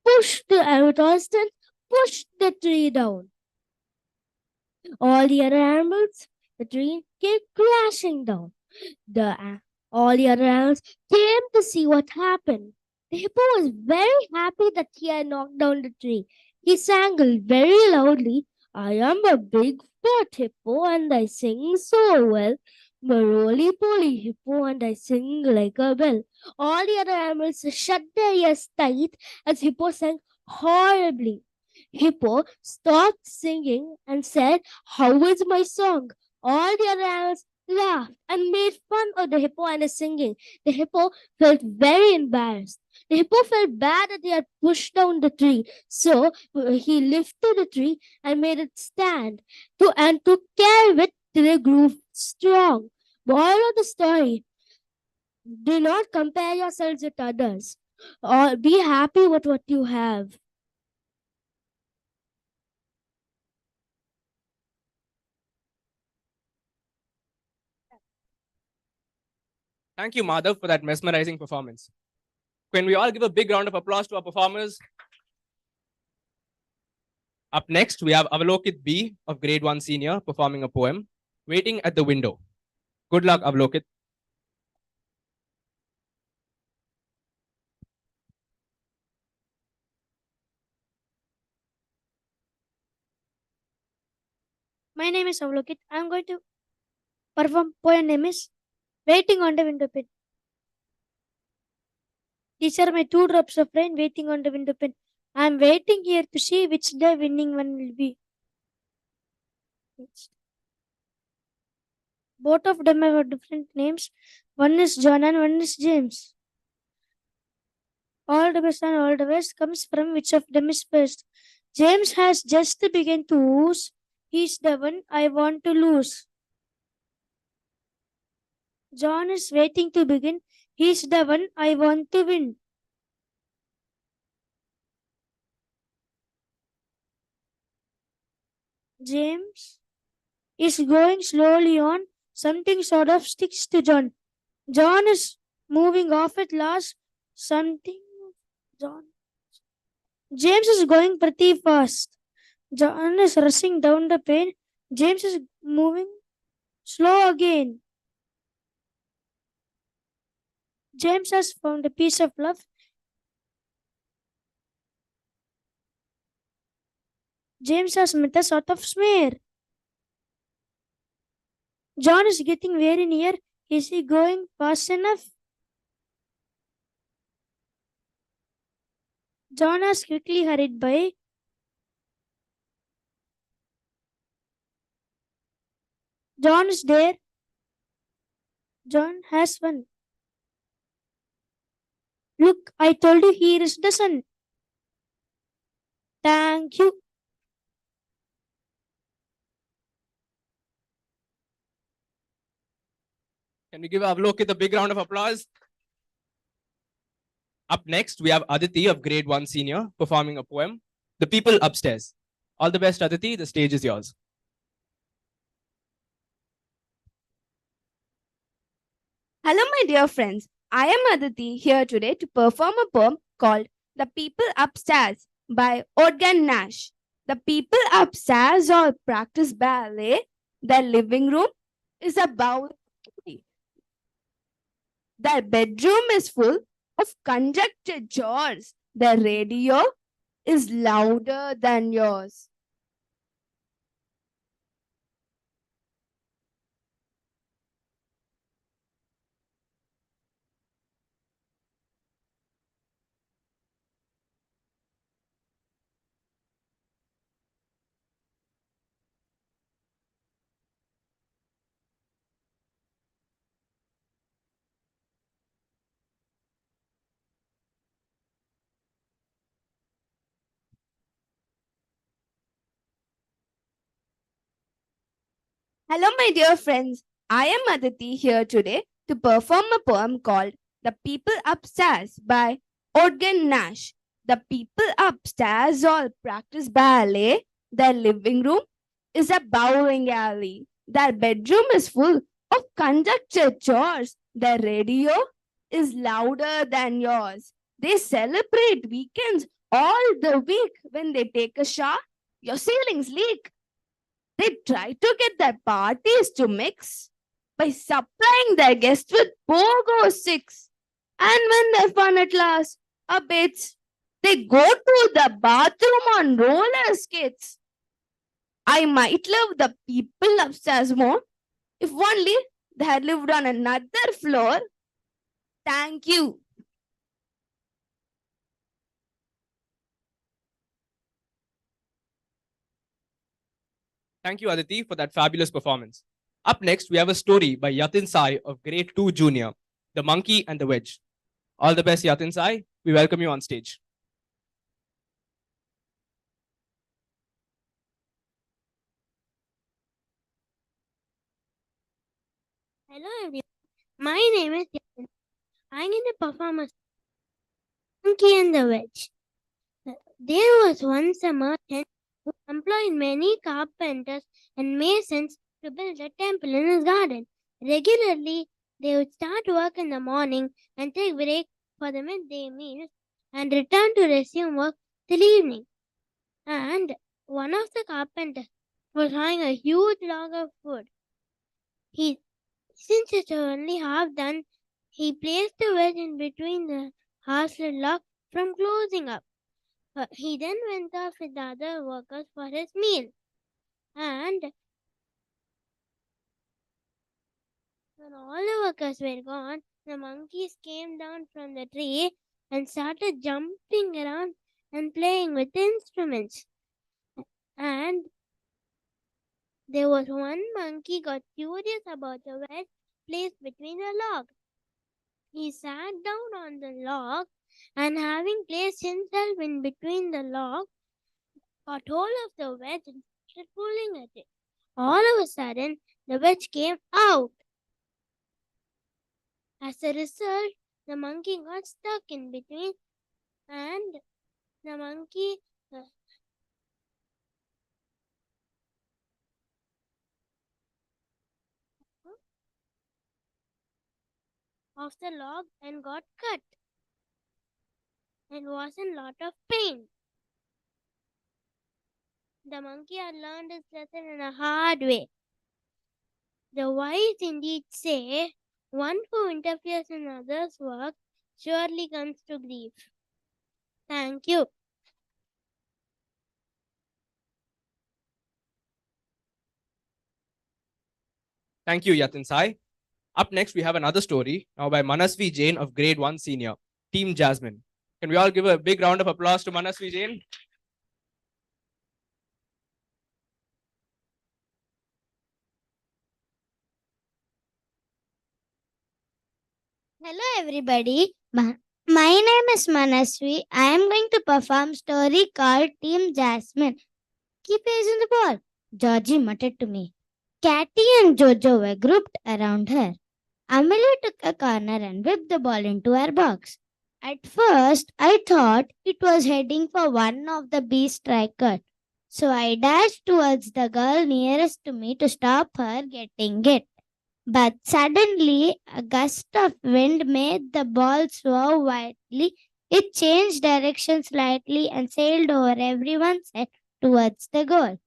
pushed pushed the tree down. All the other animals, the tree came crashing down. All the other animals came to see what happened. The hippo was very happy that he had knocked down the tree. He sang very loudly, I am a big fat hippo and I sing so well. But roly poly hippo and I sing like a bell. All the other animals shut their ears tight as Hippo sang horribly. Hippo stopped singing and said, how is my song? All the other animals laughed and made fun of the hippo and his singing. The hippo felt very embarrassed. The hippo felt bad that he had pushed down the tree. So he lifted the tree and made it stand and took care of it till it grew strong. Moral of the story, do not compare yourselves with others or be happy with what you have. Thank you, Madhav, for that mesmerizing performance. Can we all give a big round of applause to our performers? Up next, we have Avalokit B of Grade 1 Senior performing a poem, Waiting at the Window. Good luck, Avalokit. My name is Avlokit. I am going to perform poem name is Waiting on the Window Pane. These are my 2 drops of rain waiting on the window pane. I am waiting here to see which the winning one will be. Both of them have different names. One is John and one is James. All the best and all the best comes from which of them is best. James has just begun to ooze. He's the one I want to lose. John is waiting to begin. He's the one I want to win. James is going slowly on. Something sort of sticks to John. John is moving off at last. Something. John. James is going pretty fast. John is rushing down the pane. James is moving slow again. James has found a piece of love. James has met a sort of smear. John is getting very near. Is he going fast enough? John has quickly hurried by. John is there. John has won. Look, I told you here is the sun. Thank you. Can we give Avalokit a big round of applause? Up next, we have Aditi of Grade 1 Senior performing a poem, The People Upstairs. All the best, Aditi. The stage is yours. Hello, my dear friends. I am Aditi here today to perform a poem called The People Upstairs by Organ Nash. The people upstairs all practice ballet. Their living room is a balcony. Their bedroom is full of conjectured chores. Their radio is louder than yours. Hello, my dear friends. I am Aditi here today to perform a poem called The People Upstairs by Organ Nash. The people upstairs all practice ballet. Their living room is a bowling alley. Their bedroom is full of conjectured chores. Their radio is louder than yours. They celebrate weekends all the week. When they take a shower, your ceilings leak. They try to get their parties to mix by supplying their guests with pogo sticks. And when their fun at last abates, they go to the bathroom on roller skates. I might love the people upstairs more if only they had lived on another floor. Thank you. Thank you, Aditi, for that fabulous performance. Up next, we have a story by Yatin Sai of Grade 2 Junior, The Monkey and the Wedge. All the best, Yatin Sai. We welcome you on stage. Hello everyone. My name is Yasin. I'm going to perform a Monkey and the Wedge. There was once a merchant who employed many carpenters and masons to build a temple in his garden. Regularly, They would start work in the morning and take break for the midday meals and return to resume work till evening. And one of the carpenters was hauling a huge log of wood. Since it was only half done, he placed the wedge in between the half-slit log from closing up. He then went off with the other workers for his meal. And when all the workers were gone, the monkeys came down from the tree and started jumping around and playing with the instruments. And there was one monkey got curious about the wedge placed between the log. He sat down on the log and, having placed himself in between the log, got hold of the wedge and started pulling at it. All of a sudden, the wedge came out. As a result, the monkey got stuck in between, and the monkey off the log and got cut and was in lot of pain. The monkey had learned his lesson in a hard way. The wise indeed say, one who interferes in others' work surely comes to grief. Thank you. Thank you, Yatin Sai. Up next, we have another story now by Manasvi Jain of Grade 1 Senior, Team Jasmine. Can we all give a big round of applause to Manasvi Jain? Hello everybody. My name is Manasvi. I am going to perform story called Team Jasmine. Keep facing the ball, Georgie muttered to me. Catty and Jojo were grouped around her. Amelia took a corner and whipped the ball into her box. At first, I thought it was heading for one of the bee strikers, so I dashed towards the girl nearest to me to stop her getting it. But suddenly, a gust of wind made the ball swerve wildly. It changed direction slightly and sailed over everyone's head towards the goal.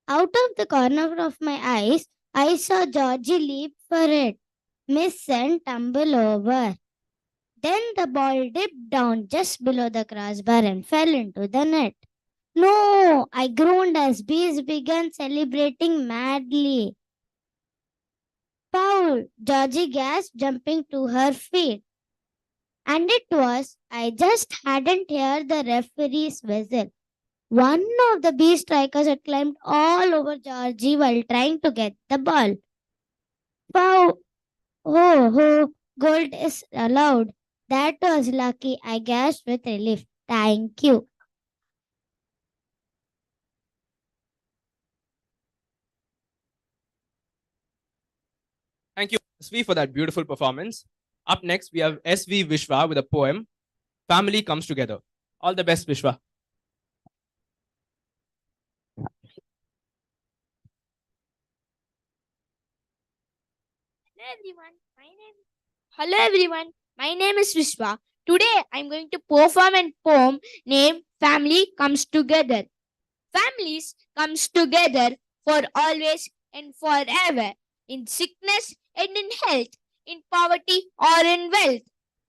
Out of the corner of my eyes, I saw Georgie leap for it, miss and tumble over. Then the ball dipped down just below the crossbar and fell into the net. No, I groaned as bees began celebrating madly. Foul, Georgie gasped, jumping to her feet. And it was, I just hadn't heard the referee's whistle. One of the bee strikers had climbed all over Georgie while trying to get the ball. Foul! Oh, gold is allowed. That was lucky, I gasped with relief. Thank you. Thank you, SV, for that beautiful performance. Up next, we have SV Vishwa with a poem, Family Comes Together. All the best, Vishwa. Hello everyone. My name is Vishwa. Today I'm going to perform a poem named Family Comes Together. Families comes together for always and forever, in sickness and in health, in poverty or in wealth.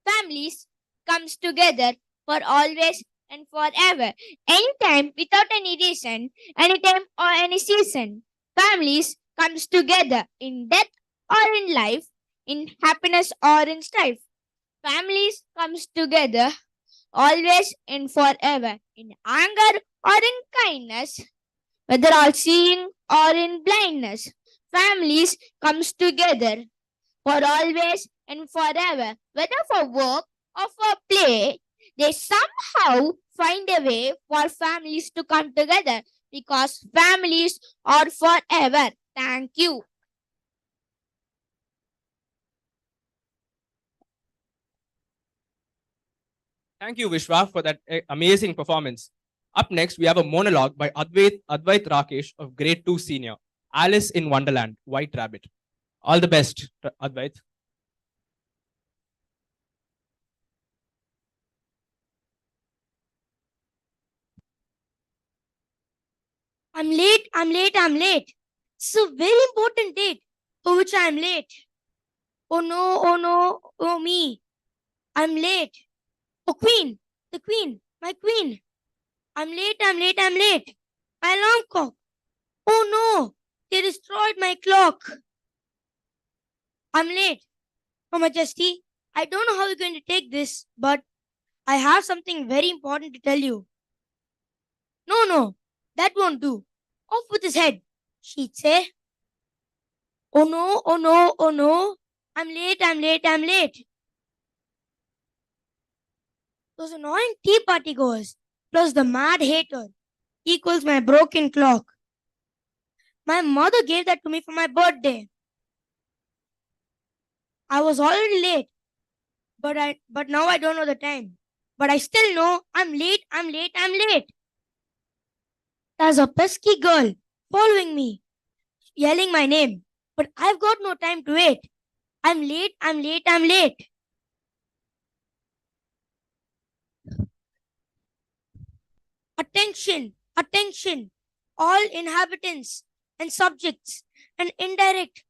Families comes together for always and forever, anytime without any reason, anytime or any season. Families comes together in death or in life, in happiness or in strife. Families comes together always and forever, in anger or in kindness, whether all seeing or in blindness. Families comes together for always and forever, whether for work or for play. They somehow find a way for families to come together because families are forever. Thank you. Thank you, Vishwa, for that amazing performance. Up next, we have a monologue by Advait Rakesh of Grade 2 Senior, Alice in Wonderland, White Rabbit. All the best, Advait. I'm late, I'm late, I'm late. It's a very important date for which I'm late. Oh no, oh no, oh me. I'm late. Oh, Queen, the Queen, my Queen. I'm late, I'm late, I'm late. My alarm clock. Oh no, they destroyed my clock. I'm late. Your Majesty, I don't know how you're going to take this, but I have something very important to tell you. No, no, that won't do. Off with his head, she'd say. Oh no, oh no, oh no. I'm late, I'm late, I'm late. Those annoying tea party goers, plus the mad hater, equals my broken clock. My mother gave that to me for my birthday. I was already late, but now I don't know the time. But I still know I'm late, I'm late, I'm late. There's a pesky girl following me, yelling my name. But I've got no time to wait. I'm late, I'm late, I'm late. Attention, attention, all inhabitants and subjects and indirect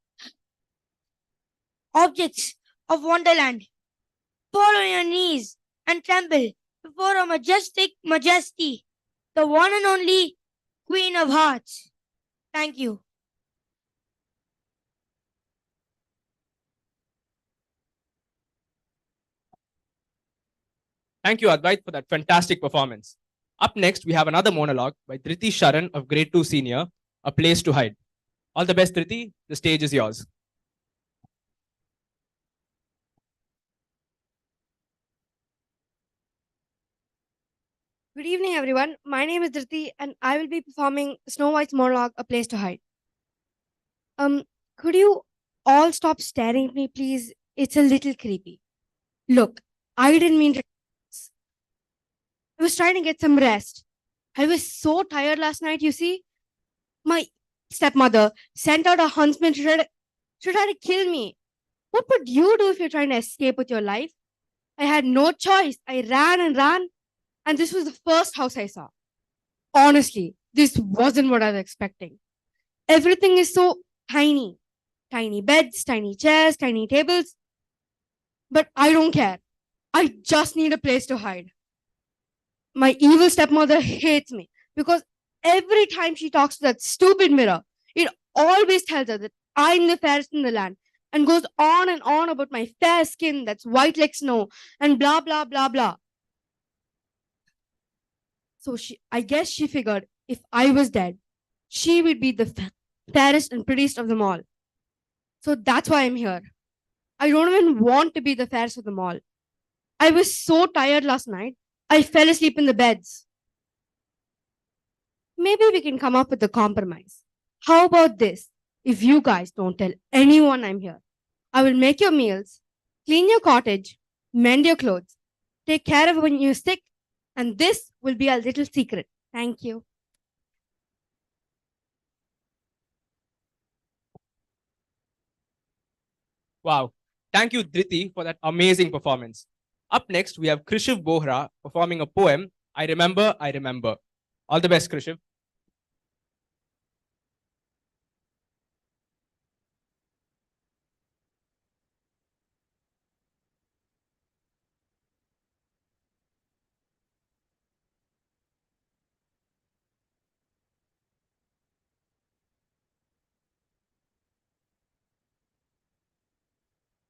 objects of Wonderland. Fall on your knees and tremble before a majestic majesty, the one and only Queen of Hearts. Thank you. Thank you, Advait, for that fantastic performance. Up next, we have another monologue by Dhriti Sharan of Grade 2 Senior, A Place to Hide. All the best, Dhriti. The stage is yours. Good evening, everyone. My name is Dhriti, and I will be performing Snow White's monologue, A Place to Hide. Could you all stop staring at me, please? It's a little creepy. Look, I didn't mean to. I was trying to get some rest. I was so tired last night, you see. My stepmother sent out a huntsman to try to kill me. What would you do if you're trying to escape with your life? I had no choice. I ran and ran, and this was the first house I saw. Honestly, this wasn't what I was expecting. Everything is so tiny. Tiny beds, tiny chairs, tiny tables. But I don't care. I just need a place to hide. My evil stepmother hates me because every time she talks to that stupid mirror, it always tells her that I'm the fairest in the land and goes on and on about my fair skin that's white like snow and blah, blah, blah, blah. So I guess she figured if I was dead, she would be the fairest and prettiest of them all. So that's why I'm here. I don't even want to be the fairest of them all. I was so tired last night, I fell asleep in the beds. Maybe we can come up with a compromise. How about this? If you guys don't tell anyone I'm here, I will make your meals, clean your cottage, mend your clothes, take care of when you're sick, and this will be a little secret. Thank you. Wow. Thank you, Dhriti, for that amazing performance. Up next, we have Krishiv Bohra performing a poem, I Remember, I Remember. All the best, Krishiv.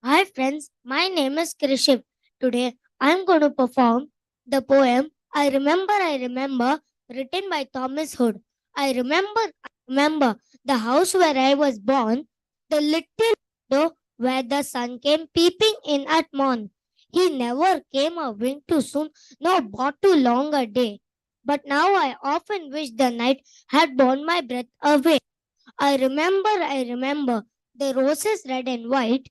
Hi friends, my name is Krishiv. Today I'm going to perform the poem I Remember, written by Thomas Hood. I remember the house where I was born, the little window where the sun came peeping in at morn. He never came a wink too soon, nor brought too long a day. But now I often wish the night had borne my breath away. I remember the roses red and white,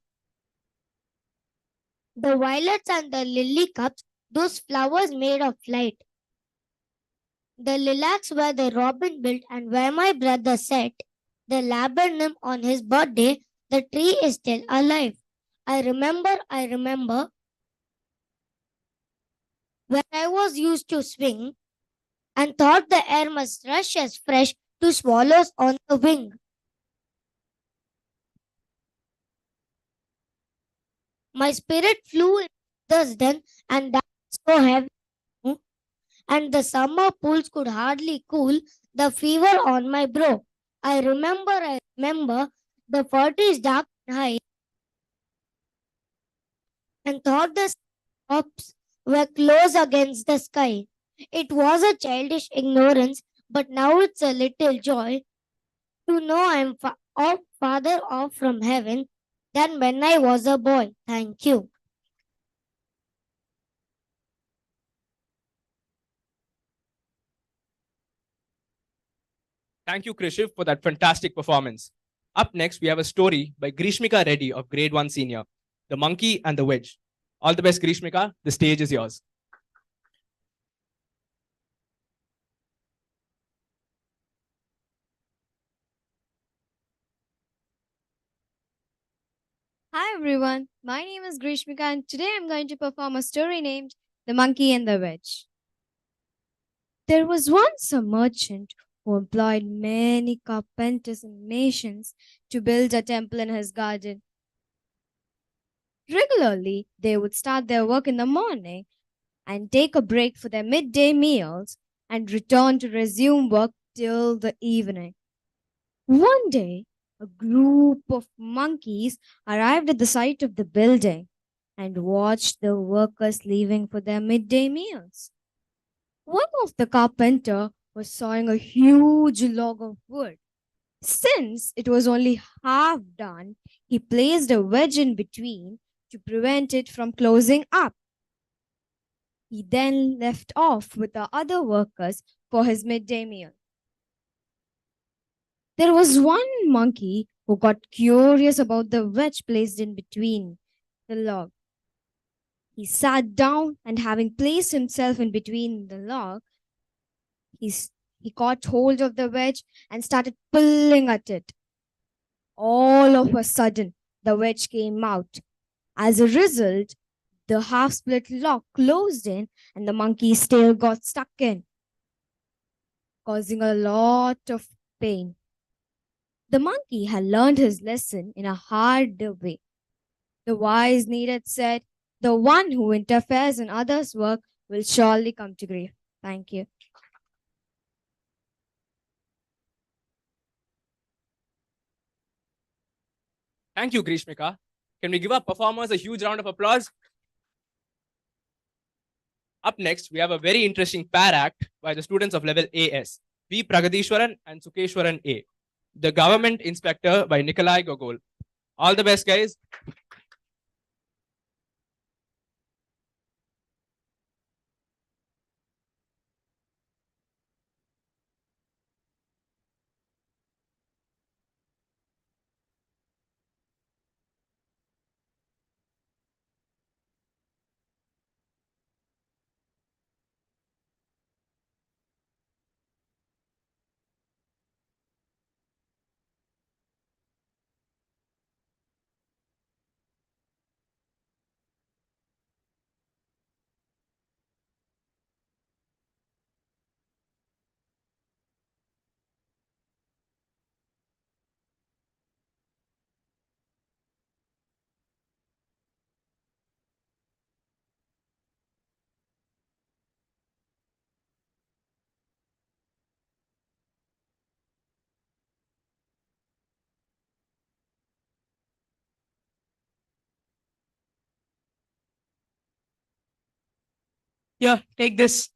the violets and the lily cups, those flowers made of light. The lilacs where the robin built and where my brother sat. The laburnum on his birthday, the tree is still alive. I remember when I was used to swing and thought the air must rush as fresh to swallows on the wing. My spirit flew in the den, and that was so heavy, and the summer pools could hardly cool the fever on my brow. I remember the 40s dark night and thought the tops were close against the sky. It was a childish ignorance, but now it's a little joy to know I'm farther off from heaven than when I was a boy. Thank you. Thank you, Krishiv, for that fantastic performance. Up next, we have a story by Grishmika Reddy of Grade 1 Senior, The Monkey and the Wedge. All the best, Grishmika. The stage is yours. Hi everyone, my name is Grishmika and today I'm going to perform a story named The Monkey and the Wedge. There was once a merchant who employed many carpenters and masons to build a temple in his garden. Regularly, they would start their work in the morning and take a break for their midday meals and return to resume work till the evening. One day, a group of monkeys arrived at the site of the building and watched the workers leaving for their midday meals. One of the carpenter was sawing a huge log of wood. Since it was only half done, he placed a wedge in between to prevent it from closing up. He then left off with the other workers for his midday meal. There was one monkey who got curious about the wedge placed in between the log. He sat down and, having placed himself in between the log, he caught hold of the wedge and started pulling at it. All of a sudden, the wedge came out. As a result, the half-split log closed in and the monkey's tail got stuck in, causing a lot of pain. The monkey had learned his lesson in a harder way. The wise Neeraj said, "The one who interferes in others' work will surely come to grief." Thank you. Thank you, Grishmika. Can we give our performers a huge round of applause? Up next, we have a very interesting pair act by the students of level AS, V. Pragadishwaran and Sukeshwaran A. The Government Inspector by Nikolai Gogol. All the best, guys. Here, take this.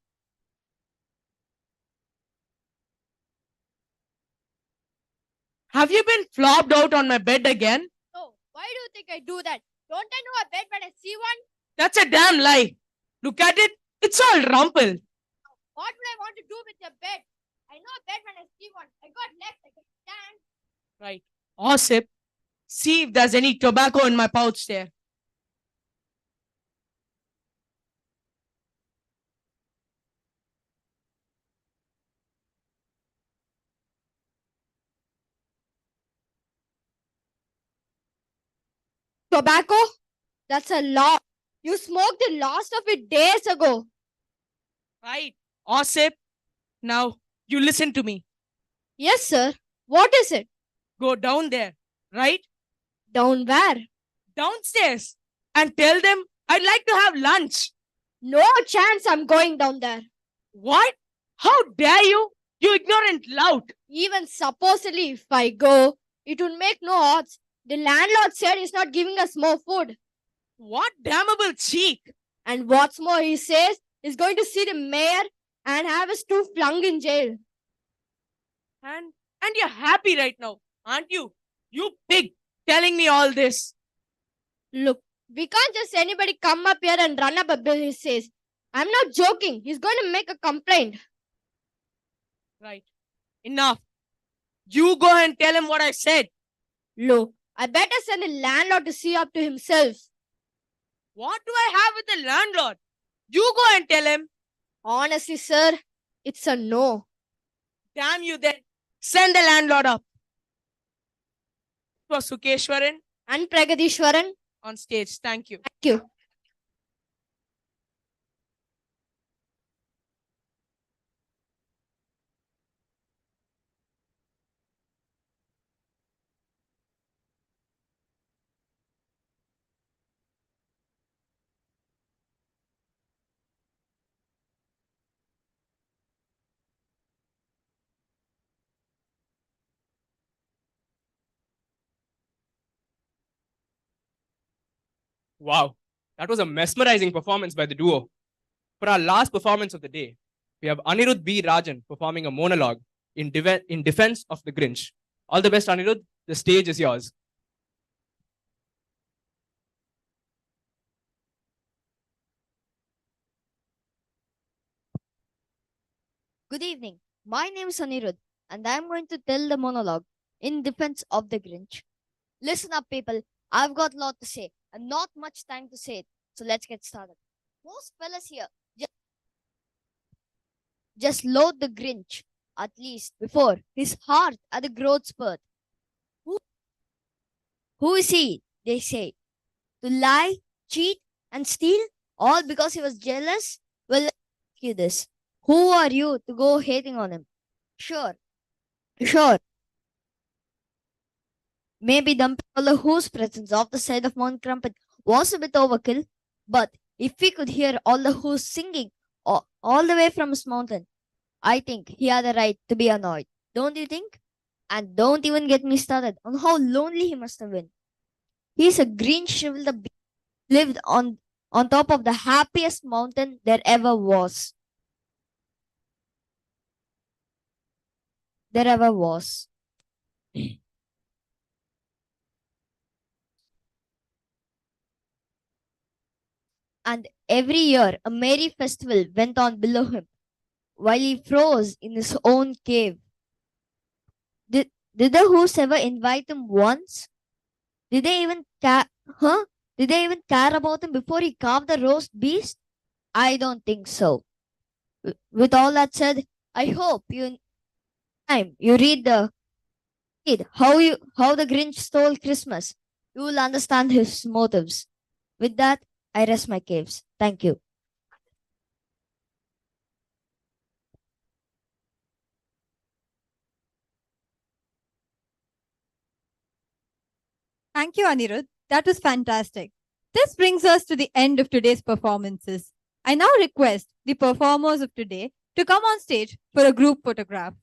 Have you been flopped out on my bed again? No, why do you think I do that? Don't I know a bed when I see one? That's a damn lie. Look at it. It's all rumpled. What would I want to do with your bed? I know a bed when I see one. I got legs, I can stand. Right. Ossip, see if there's any tobacco in my pouch there. Tobacco? That's a law. You smoked the last of it days ago. Right. Ossip, now you listen to me. Yes, sir. What is it? Go down there, right? Down where? Downstairs, and tell them I'd like to have lunch. No chance I'm going down there. What? How dare you? You ignorant lout. Even supposedly, if I go, it would make no odds. The landlord said he's not giving us more food. What damnable cheek! And what's more, he says he's going to see the mayor and have us two flung in jail. And you're happy right now, aren't you? You pig, telling me all this. Look, we can't just anybody come up here and run up a bill, he says. I'm not joking. He's going to make a complaint. Right. Enough. You go and tell him what I said. Look, I better send the landlord to see up to himself. What do I have with the landlord? You go and tell him. Honestly, sir, it's a no. Damn you then. Send the landlord up. It was Sukeshwaran And Pragadishwaran, on stage. Thank you. thank you. Wow, that was a mesmerizing performance by the duo. For our last performance of the day, we have Anirudh B. Rajan performing a monologue in defense of the Grinch. All the best, Anirudh. The stage is yours. Good evening. My name is Anirudh, and I'm going to tell the monologue in defense of the Grinch. Listen up, people. I've got a lot to say, and not much time to say it. So let's get started. Most fellas here just loathe the Grinch, at least before his heart at the growth spurt. Who is he? They say. To lie, cheat, and steal, all because he was jealous? Well, let me ask you this. Who are you to go hating on him? Sure. Maybe dumping all the Who's presence off the side of Mount Crumpet was a bit overkill, but if we could hear all the Who's singing all the way from his mountain, I think he had a right to be annoyed. Don't you think? And don't even get me started on how lonely he must have been. He's a green shriveled up beast, lived on top of the happiest mountain there ever was. And every year a merry festival went on below him while he froze in his own cave. Did the Who's ever invite him once? Did they even care about him before he carved the roast beast? I don't think so. With all that said, I hope you read how the Grinch stole Christmas. You will understand his motives. With that, I rest my caves. Thank you. Thank you, Anirudh. That was fantastic. This brings us to the end of today's performances. I now request the performers of today to come on stage for a group photograph.